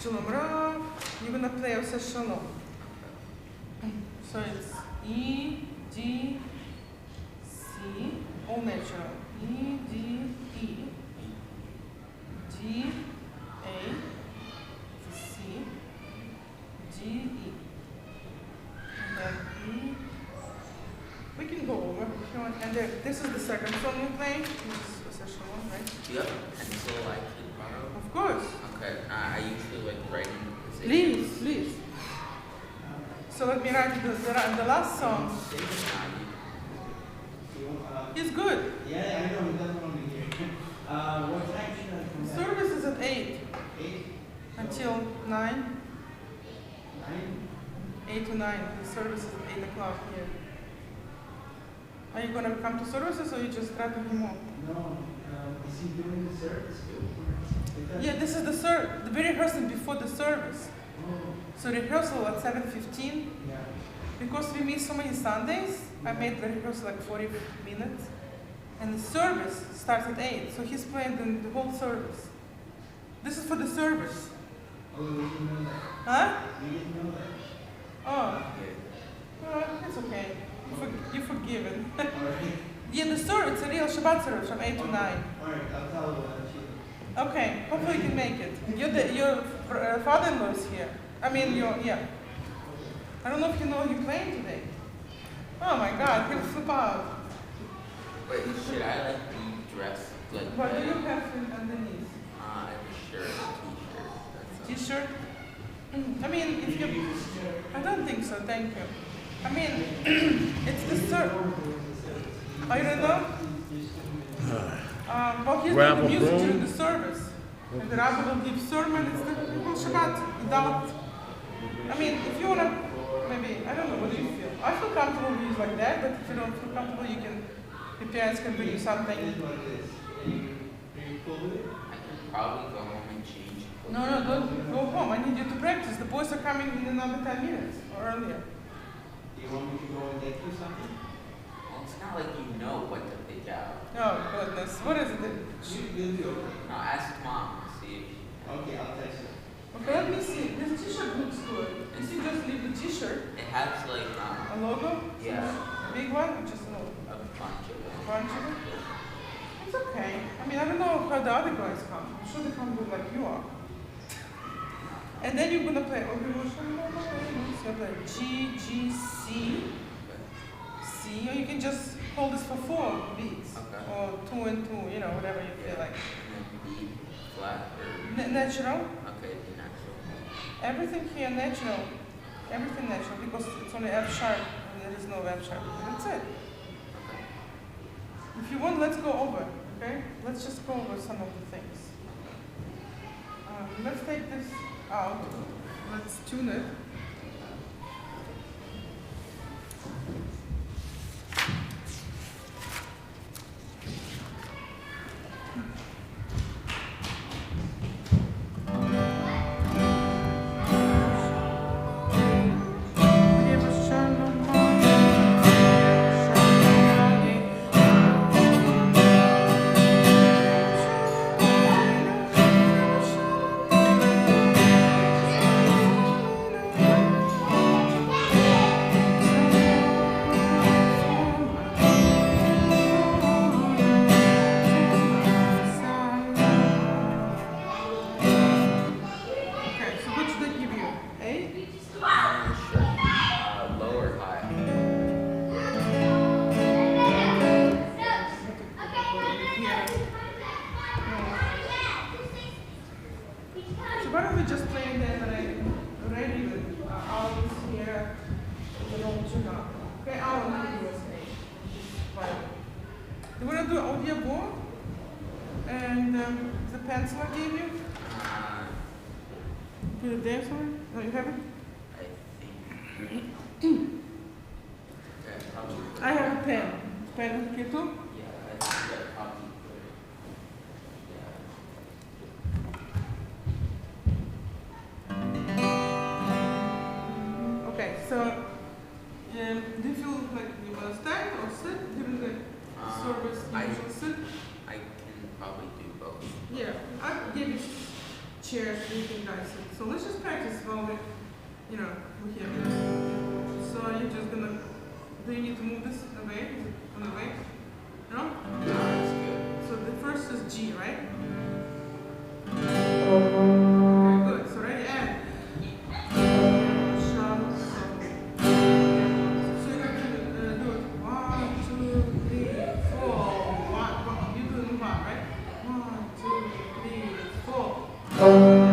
Shalom Rav. You're gonna play also Shalom. So it's E, D, C, all natural. E, D, E, G, A, C, G, E. And then E. We can go over if you want. And then this is the second song you play. This is a Shalom, right? Do you have a pencil I could borrow? Of course. Okay. I usually like writing. Please. So let me write the last song. He's good. Yeah, I know, he doesn't want to be here. What time should I come back? Service is at 8 8? until 9. 9? 8 to 9. The service is at 8 o'clock here. Are you going to come to services or you just dropping him off? No, is he doing the service? Yeah, this is the rehearsal before the service. Oh, So rehearsal at 7:15. yeah. Because we miss so many Sundays, I made the rehearsal like 40 minutes. And the service starts at 8. So he's playing the whole service. This is for the service. Oh, we didn't know that. Huh? We didn't know that. Oh. It's okay. You're forgiven. Alright. Yeah, the service, it's a real Shabbat service from 8 to 9. Alright, I'll tell her what she. Okay, hopefully you can make it. Your father-in-law is here. I mean, yeah. I don't know if you know you're playing today. Oh my God, he'll flip out. Wait, should I like be dressed like What that? do you have underneath? I have a shirt, a t-shirt. T-shirt? I mean, if you... I don't think so, thank you. I mean, it's the service. Oh, you don't know? Well, he's doing the music during the service. And the rabbi will give sermon, it's the whole Shabbat, without... I mean, if you want to, maybe, I don't know, what do you feel? I feel comfortable with like that, but if you don't feel comfortable, you can, your parents can bring you something. Are you cool with it? I can probably go home and change. No, don't go home. I need you to practice. The boys are coming in another 10 minutes or earlier. Do you want me to go and get you something? Well, it's not like you know what to pick out. Oh, goodness. What is it? You'll be okay. No, ask mom, see if Okay, I'll text her. Okay, let me see. This t-shirt looks good. Is you just leave the t-shirt? it has like A logo? yeah, A big one or just a little a bunch of them. bunch of it? It's okay. I mean, I don't know how the other guys come. I'm sure they come good like you are. And then you're gonna play. So play G, G, C, C, or you can just hold this for 4 beats. Okay. Or 2 and 2, whatever you feel like. And then B flat or Natural. okay, the natural. Everything here natural. Everything natural because it's only F sharp and there is no F sharp. That's it. Okay. If you want, let's go over. Okay? Let's just go over some of the things. Let's take this out. Let's tune it. the pencil I gave you? Put it there somewhere? No, you have it? I think. Yeah, probably. I have a pen. Pen is here too? Yeah, I think that probably. Okay, so do you feel like you want to stand or sit during the service? You usually sit? I can probably do both. Yeah, I'll give you chairs so you can guys sit. So let's just practice while we're here. So you're just gonna, do you need to move this away? Is it on the way? No? That's good. So the first is G, right? Okay, good. So ready, and. So you're gonna do it 1, 2, 3, 4. You're doing 1, right? 1, 2, 3, 4.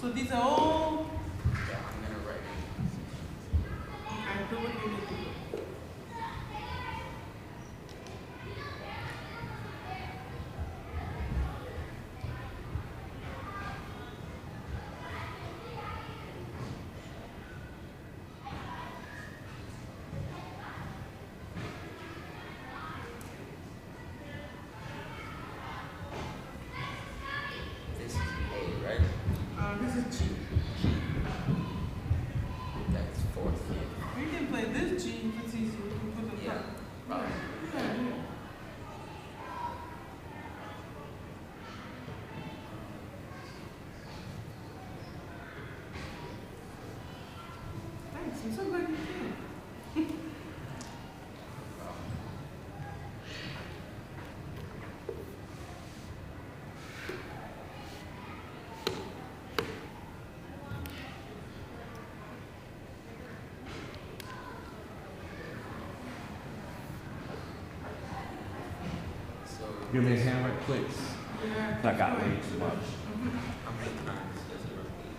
So these are all, Yeah, I'm gonna write it. okay, do what you need to do. This is A, right? This is G. That's fourth. You can play this G if it's easy. You can put the Yeah, probably. Yeah. Thanks, I'm so glad you came. So Give me a hammer, please. Yeah. That got way too much. how many times does it repeat?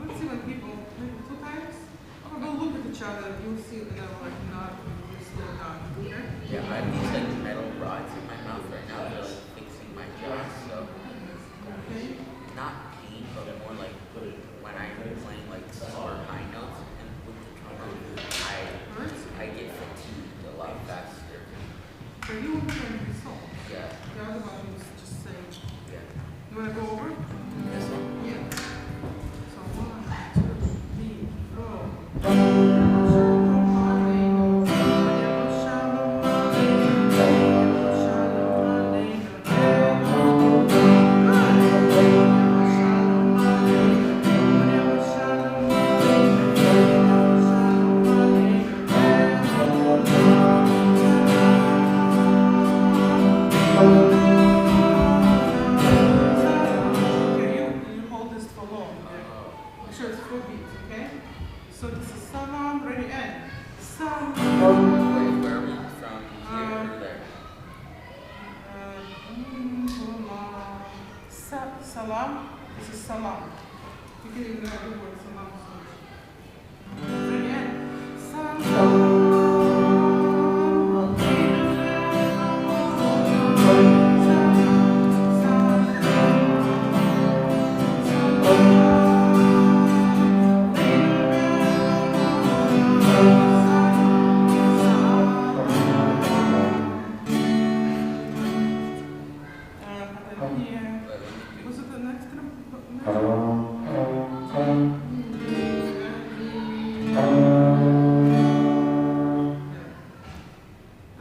Let's see when people, maybe 2 times. Oh, go look at each other. You'll see that they're like not really slow down. Okay? Yeah, I have these like metal rods in my mouth right now. They're like fixing my jaw. So Okay. not pain, but more like when I'm playing like super high notes and with the trombone, Hurts? I get fatigued a lot faster. So you will play this song. Yeah, The other one was just saying. yeah. You want to go over? This one. Yeah. So 1, 2, 3, 4. Okay, you hold this for long. Make sure it's 4 beats, okay? So this is salam, ready, and salam. Wait, where are we from? Here or there? Salam. This is salam. You can even have the word salam. Ready, and salam. Here. Was it the next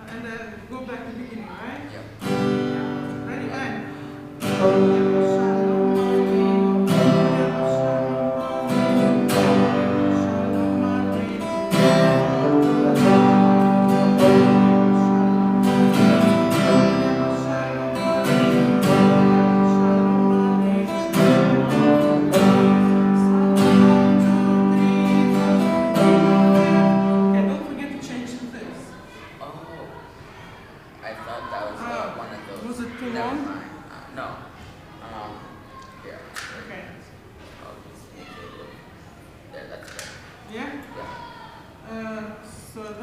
and then go back to the beginning, right? Yep. Ready, and Okay, don't never want? mind. No. Here. Okay. I'll just make it look. There, that's better. Yeah? Yeah. So that's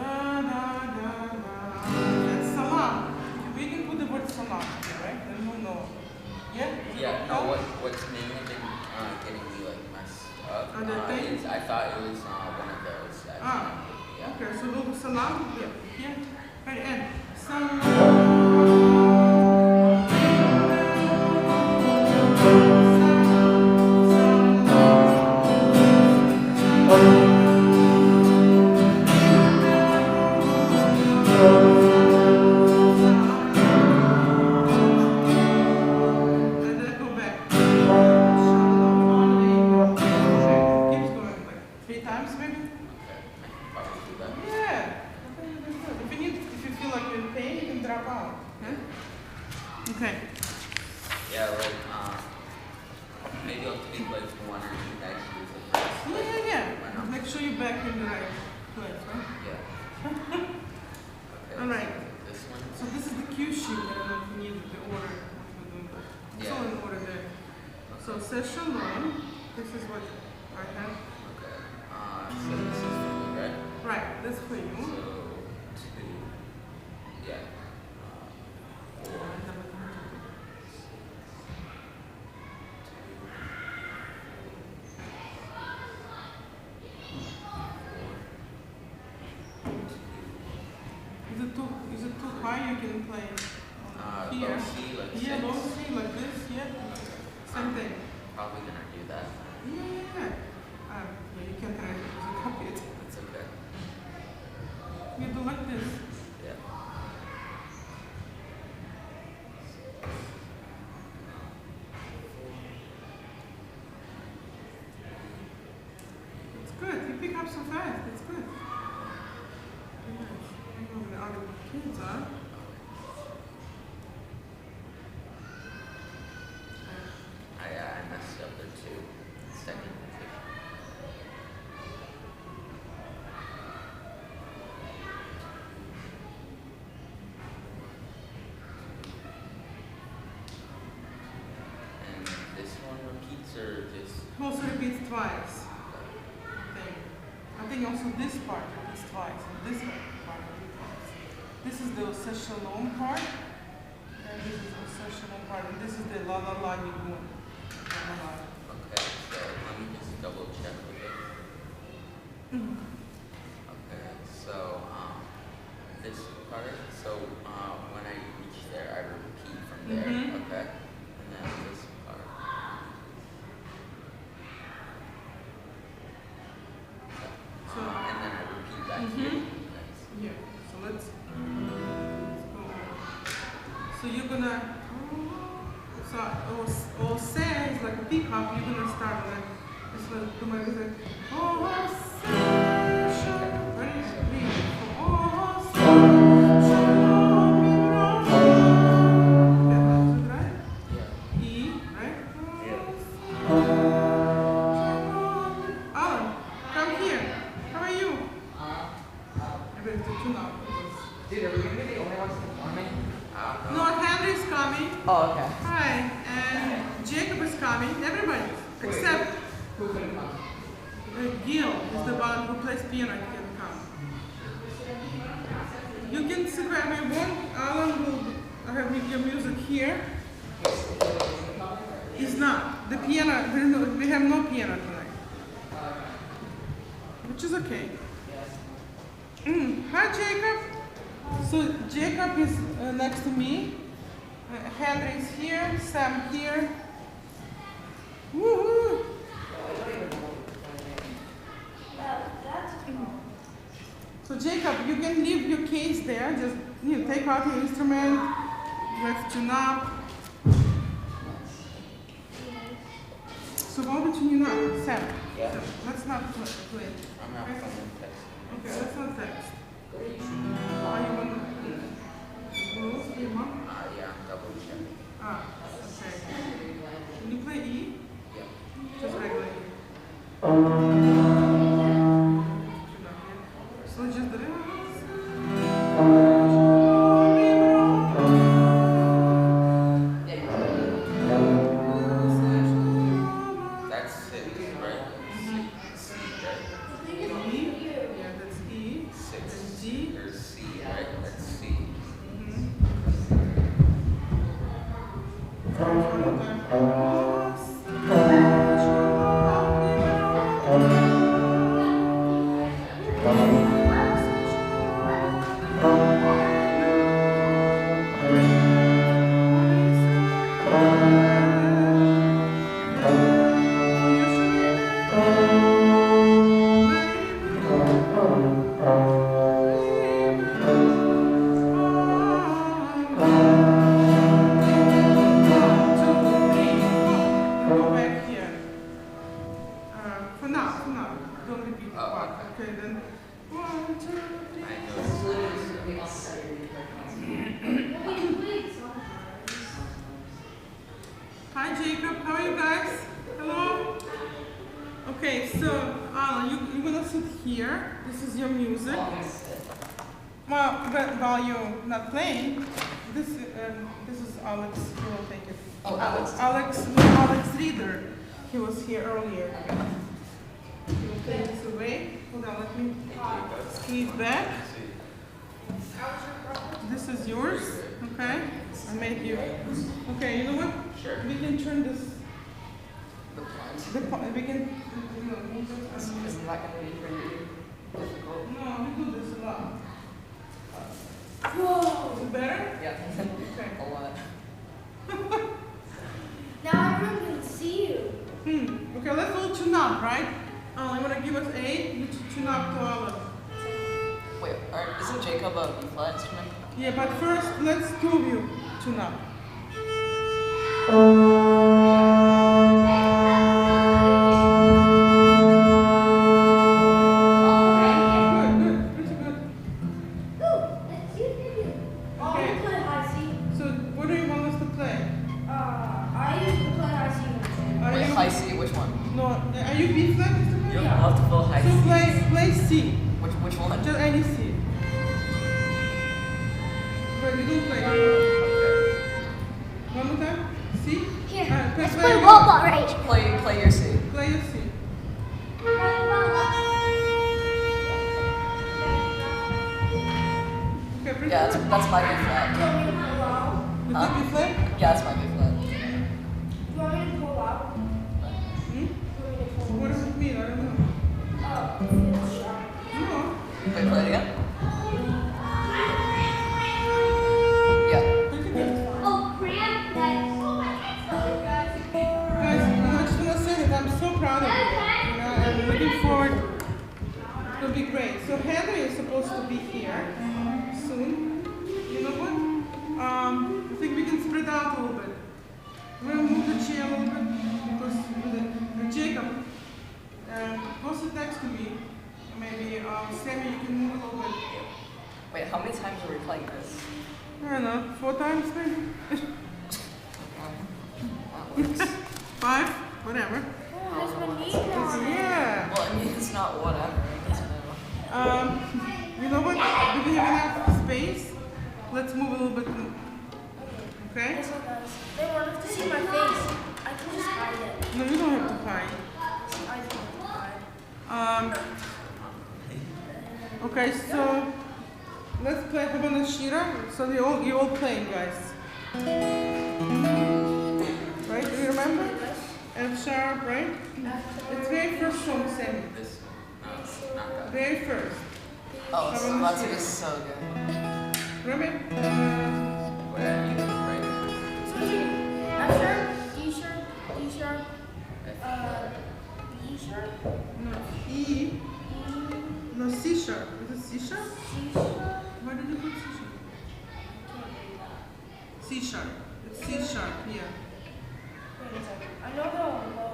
salam. We can put the word salam here, right? Then we'll know. Yeah? Yeah, no, what's mainly been getting me like messed up Other things? is I thought it was one of those. Yeah. Okay, so we'll do salam here. Right, and salam. Okay. Yeah, like maybe I'll take like one or two next year for first. Yeah. Make sure you're back in the right place, right? Yeah. Okay. All right. This one. So this is the cue sheet. I don't know if you need the order. It's all in order there. So session one. This is what I have. Okay. So this is for me, right? Right. That's for you. So 2. Yeah. 4. Is it too high? You can play here. Low C, like Yeah, 6. low C, like this. Yeah. Same thing. Probably gonna do that. Yeah. You can try to copy it. That's okay. You do like this. Yeah. It's good. You pick up so fast. It's good. Nice. I know the other kids are. I messed up there too. Second position. And this one repeats or just Also repeats twice. I think also this part repeats twice, and this part repeats twice. This is the session part, and this is the session part, and this is the la la la nigun. okay, so let me just double check with it. Okay, so this part, so when I reach there I repeat from there, okay? And then this part. And then I repeat back here. Nice. Yeah. So let's go. So you're gonna or say is like a pick up. You're gonna start like it's like do my music. Oh, say, ready? Oh, say, shalom, is it right? Yeah. E, right? Yeah. Alan, come here. How are you? Everybody to tune up. Dude, are we gonna be the only ones performing? No, Henry's coming. Oh, okay. Hi, and Jacob is coming. Everybody, except Who's gonna come? Gil is the one who plays piano. He can come. You can sit wherever you want. Alan will have your music here. He's not. The piano, we have no piano tonight. Which is okay. Hi, Jacob. So Jacob is next to me. Henry is here. Sam here. Woohoo! So Jacob, you can leave your case there. Just take out your instrument. Let's tune up. So what would you tune up, Sam? Yeah. Let's not play. I'm not playing text. Okay, let's not text. Oh, you want rules? Do you want? Yeah, I'm double checking. Okay. Can you play E? Yeah. Just regular E. So just the Hi Jacob, how are you guys? Hello? Okay, so you're gonna sit here. This is your music. Well, but while you're not playing, this is Alex. He will take it. Oh, Alex. Alex Reader. He was here earlier. He will take this away. Hold on, let me squeeze back. This is yours, okay? I made you. Okay, you know what? Sure. We can turn this. We can. Isn't that going to be really difficult? No, we do this a lot. Whoa! Is it better? Yeah. Okay. A lot. Now everyone can see you. Okay, let's all tune up, right? You want to give us A? You tune up to Alex. Wait, isn't Jacob a B-flat instrument? Yeah, but first, let's two of you tune up. Good, pretty good. I play high C. So, what do you want us to play? I used to play high C. Are Wait, you, high C, which one? no, are you B flat instrument? You have multiple high So Cs. play C. Which one? Just any C. But you don't play. One more time. C. Here, let's play play your- robot rage. Play your C. Play your C. Okay, pretty Yeah, good. that's my B-flat. You think B flat? Yeah, that's my B-flat. What does it mean? I don't know. No. Wait, play it again? Yeah. Pretty good. Oh, cramp. Guys, I just want to say that I'm so proud of you. You know, I'm looking forward. It'll be great. So Henry is supposed to be here soon. You know what? I think we can spread out a little bit. We're gonna move the chair a little bit because Jacob, go sit next to me. Maybe Sammy, you can move a little bit. Wait, how many times are we playing this? I don't know, 4 times maybe? That works. 5? Whatever. Yeah. Well, I mean, it's not whatever. It doesn't matter. You know what? Do we have enough space? Let's move a little bit. Okay? They wanted to see my face. I can just hide it. No, you don't have to hide. I just want to hide. Okay, so let's play Habana Shira. So you all playing, guys. Right? Do you remember? F sharp, right? It's very first song, Sammy. This, no, not that. Very first. Oh, so that's just so good. Remember? Wait, I need to write So here, F sharp, D sharp, D sharp, B sharp, No, E. No, C sharp. Is it C sharp? C sharp. Why did you put C sharp? C sharp. It's C sharp, yeah. Wait a second. I know the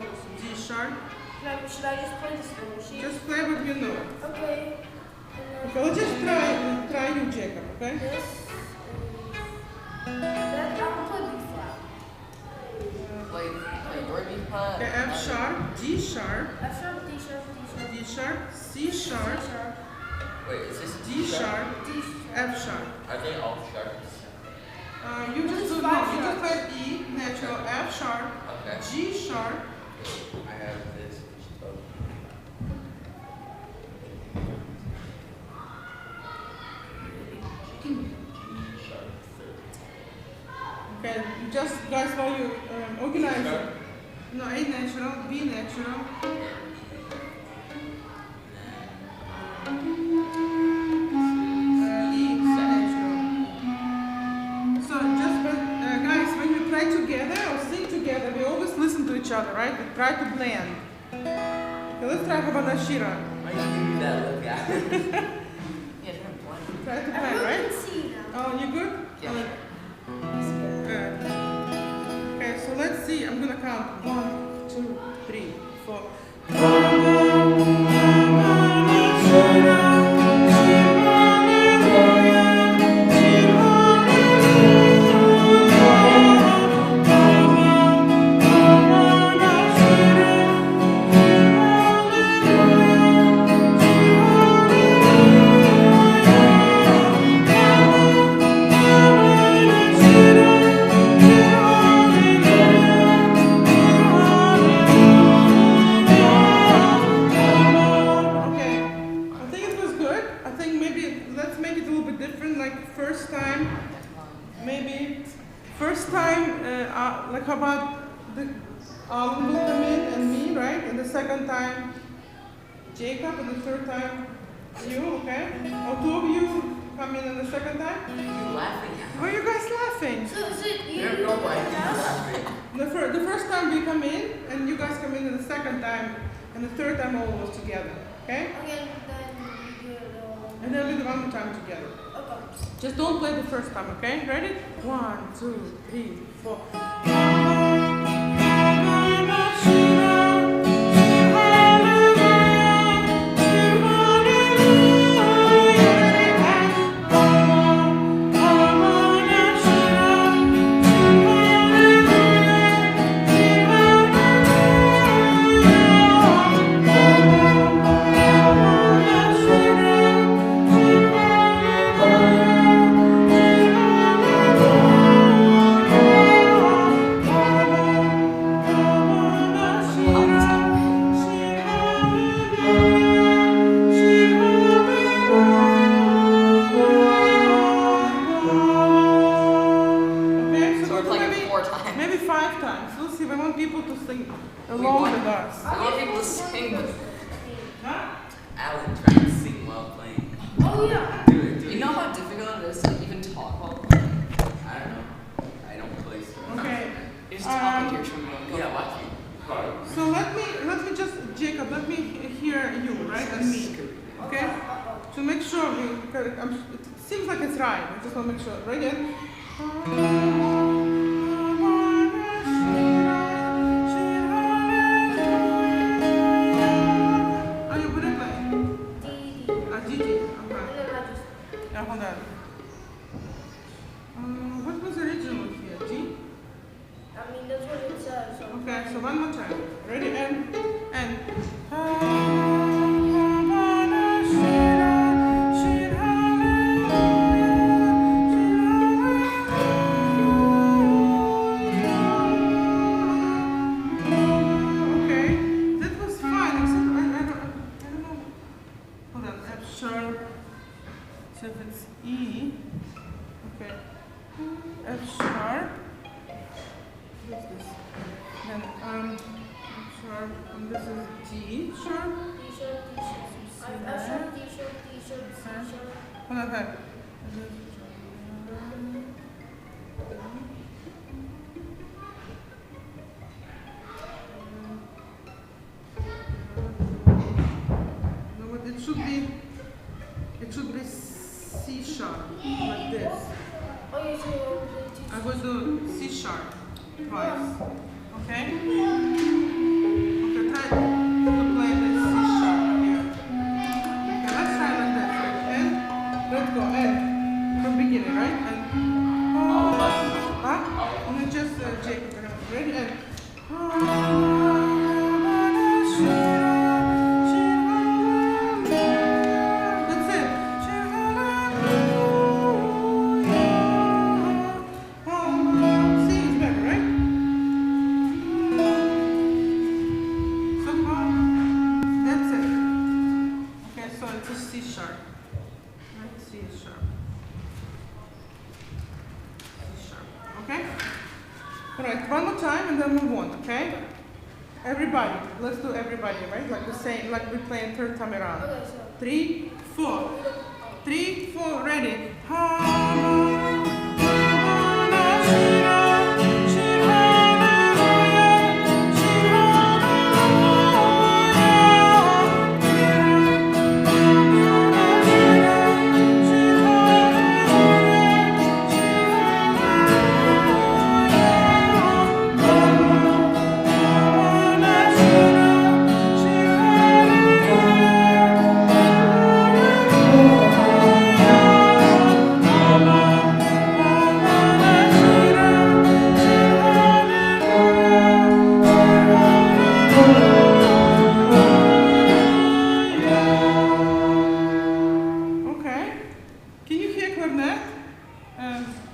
lows. G sharp. Should I just play this little sheet? Just play what you know. Okay. Okay, let's just try you, Jacob, okay? This is that I will play B flat. Play your B-flat. Okay, F sharp, G sharp, F sharp, D sharp, D sharp, D sharp, C C sharp, sharp, Wait, is this D sharp, D F sharp. Are they all sharps? You just do no, you just play E, natural, F sharp, Okay. G sharp, I have this. Oh. okay, you just guys how you organize it. No, A natural, B natural. E natural. So just, guys, when we play together or sing together, we always listen to each other, right? We try to blend. Okay, let's try Havana Shira. Why you give me that look, guys? Yeah, different one. Try to play, I right? can see now. Oh, you good? Yeah. Good. Okay, so let's see. I'm gonna count. 1, 2, 3, 4. Okay, I think it was good. I think maybe let's make it a little bit different. Like first time, maybe first time, like how about the Alan will come in and me, right? And the second time, Jacob, and the third time, you, okay? Or two of you come in and the second time? You laughing? Why are you guys laughing? So is it you? There's no way you're laughing. The first time we come in, and you guys come in the second time, and the third time all of us together, okay? Okay, then we do it all. And then we do one more time together. Okay. Just don't play the first time, okay? Ready? 1, 2, 3, 4. Okay, So we're so playing maybe, 4 times. maybe 5 times. We'll see. We want people to sing along with us. I want people to sing with. Huh? Alan trying to sing while playing. Oh yeah. Do it, do it. You know how difficult it is to even talk while playing? I don't know. I don't play so. Okay. You just talk into your trombone. Go. Yeah, watch me. So let me just, Jacob, let me hear you, right, and me. Okay? To make sure because it seems like it's right. I just want to make sure. Right again. Are you good at playing? Gigi. Okay. Yeah, hold on. What was original here? G? I mean, that's what it says. So. Okay, so one more time. Ready? And. Okay, that was fine, except I don't know. Hold on, F sharp. So if it's E, okay. F sharp. What's this? Then F sharp, and this is G sharp. T-shirt, T-shirt. I've shirt, T-shirt, T-shirt, T-shirt. Hold on, hold on. No, but it should be C sharp, like this. Oh, yeah, so the T-shirt. I will do C sharp twice. Okay? Okay, try to play this C sharp here. Okay, let's try like this. Right? And let's go. And from beginning, right? And huh? And then just Jacob. Ready? And that's it. C is better, right? Somehow, that's it. Okay, so it's a C sharp. Right? C is sharp. C sharp. Okay? All right. one more time and then move on, okay? Everybody, let's do everybody, right? Like the same, like we playing third time around. Okay, so. 3, 4. 3, 4, ready.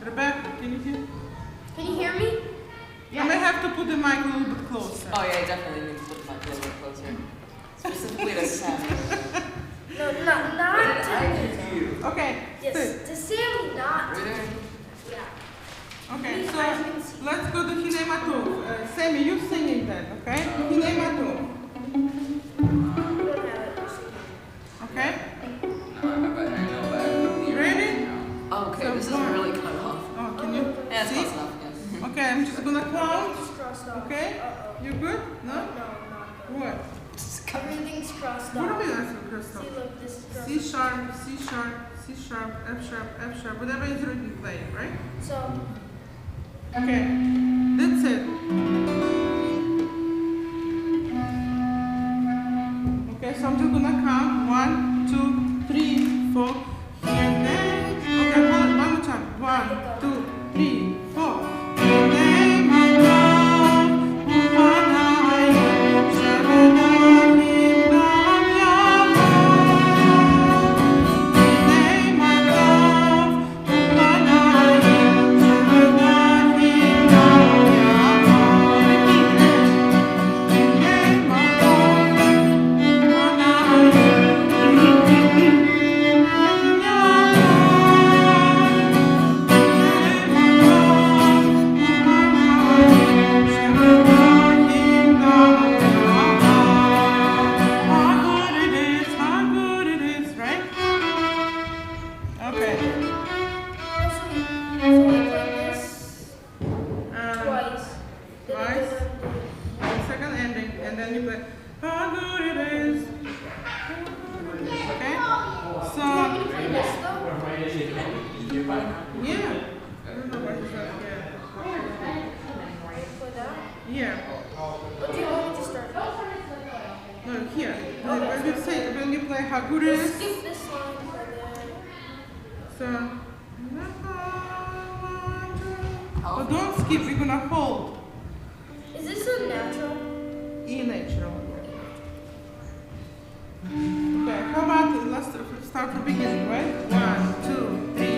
Rebecca, can you hear? Can you hear me? I may have to put the mic a little bit closer. Oh yeah, I definitely need to put the mic a little bit closer. Specifically to Sam. No, not to me. Okay. Yes, to Sammy, not to me. Yeah. Okay, so let's go to Hinei Matov. Sammy, you singing then, okay? Hinei Matov. Okay? You ready? Oh, okay, this is really cut off. Oh, can you Yeah, it's see? close enough, yes. Okay, I'm just gonna count. Crossed off. Okay? You good? No? No, not good. What? Everything's crossed What off. do we ask for, Crystal? See, look, this is crossed C sharp, C sharp, C sharp, F sharp, F sharp, whatever is written playing, right? So, Okay, that's it. Okay, so I'm just gonna count 1, 2, 3, 4, and then, okay, hold it one more time. 1, 2, 3, 4. And then my love, Upanayam, Sharanamim Nam Yamam. And then my love, Upanayam, Sharanamim Nam Yamam. And then my love, Okay. so we play this twice. Twice. Second ending, and then you play how good it is. Okay? So, Play this though. yeah. I don't know where he's at. Play that. Yeah. What do you want me to start? No, here. When you play how good it Let's is. skip this line for that. So, oh, don't skip, we're gonna hold. Is this a natural? E natural. Okay, how about let's start from beginning, right? 1, 2, 3.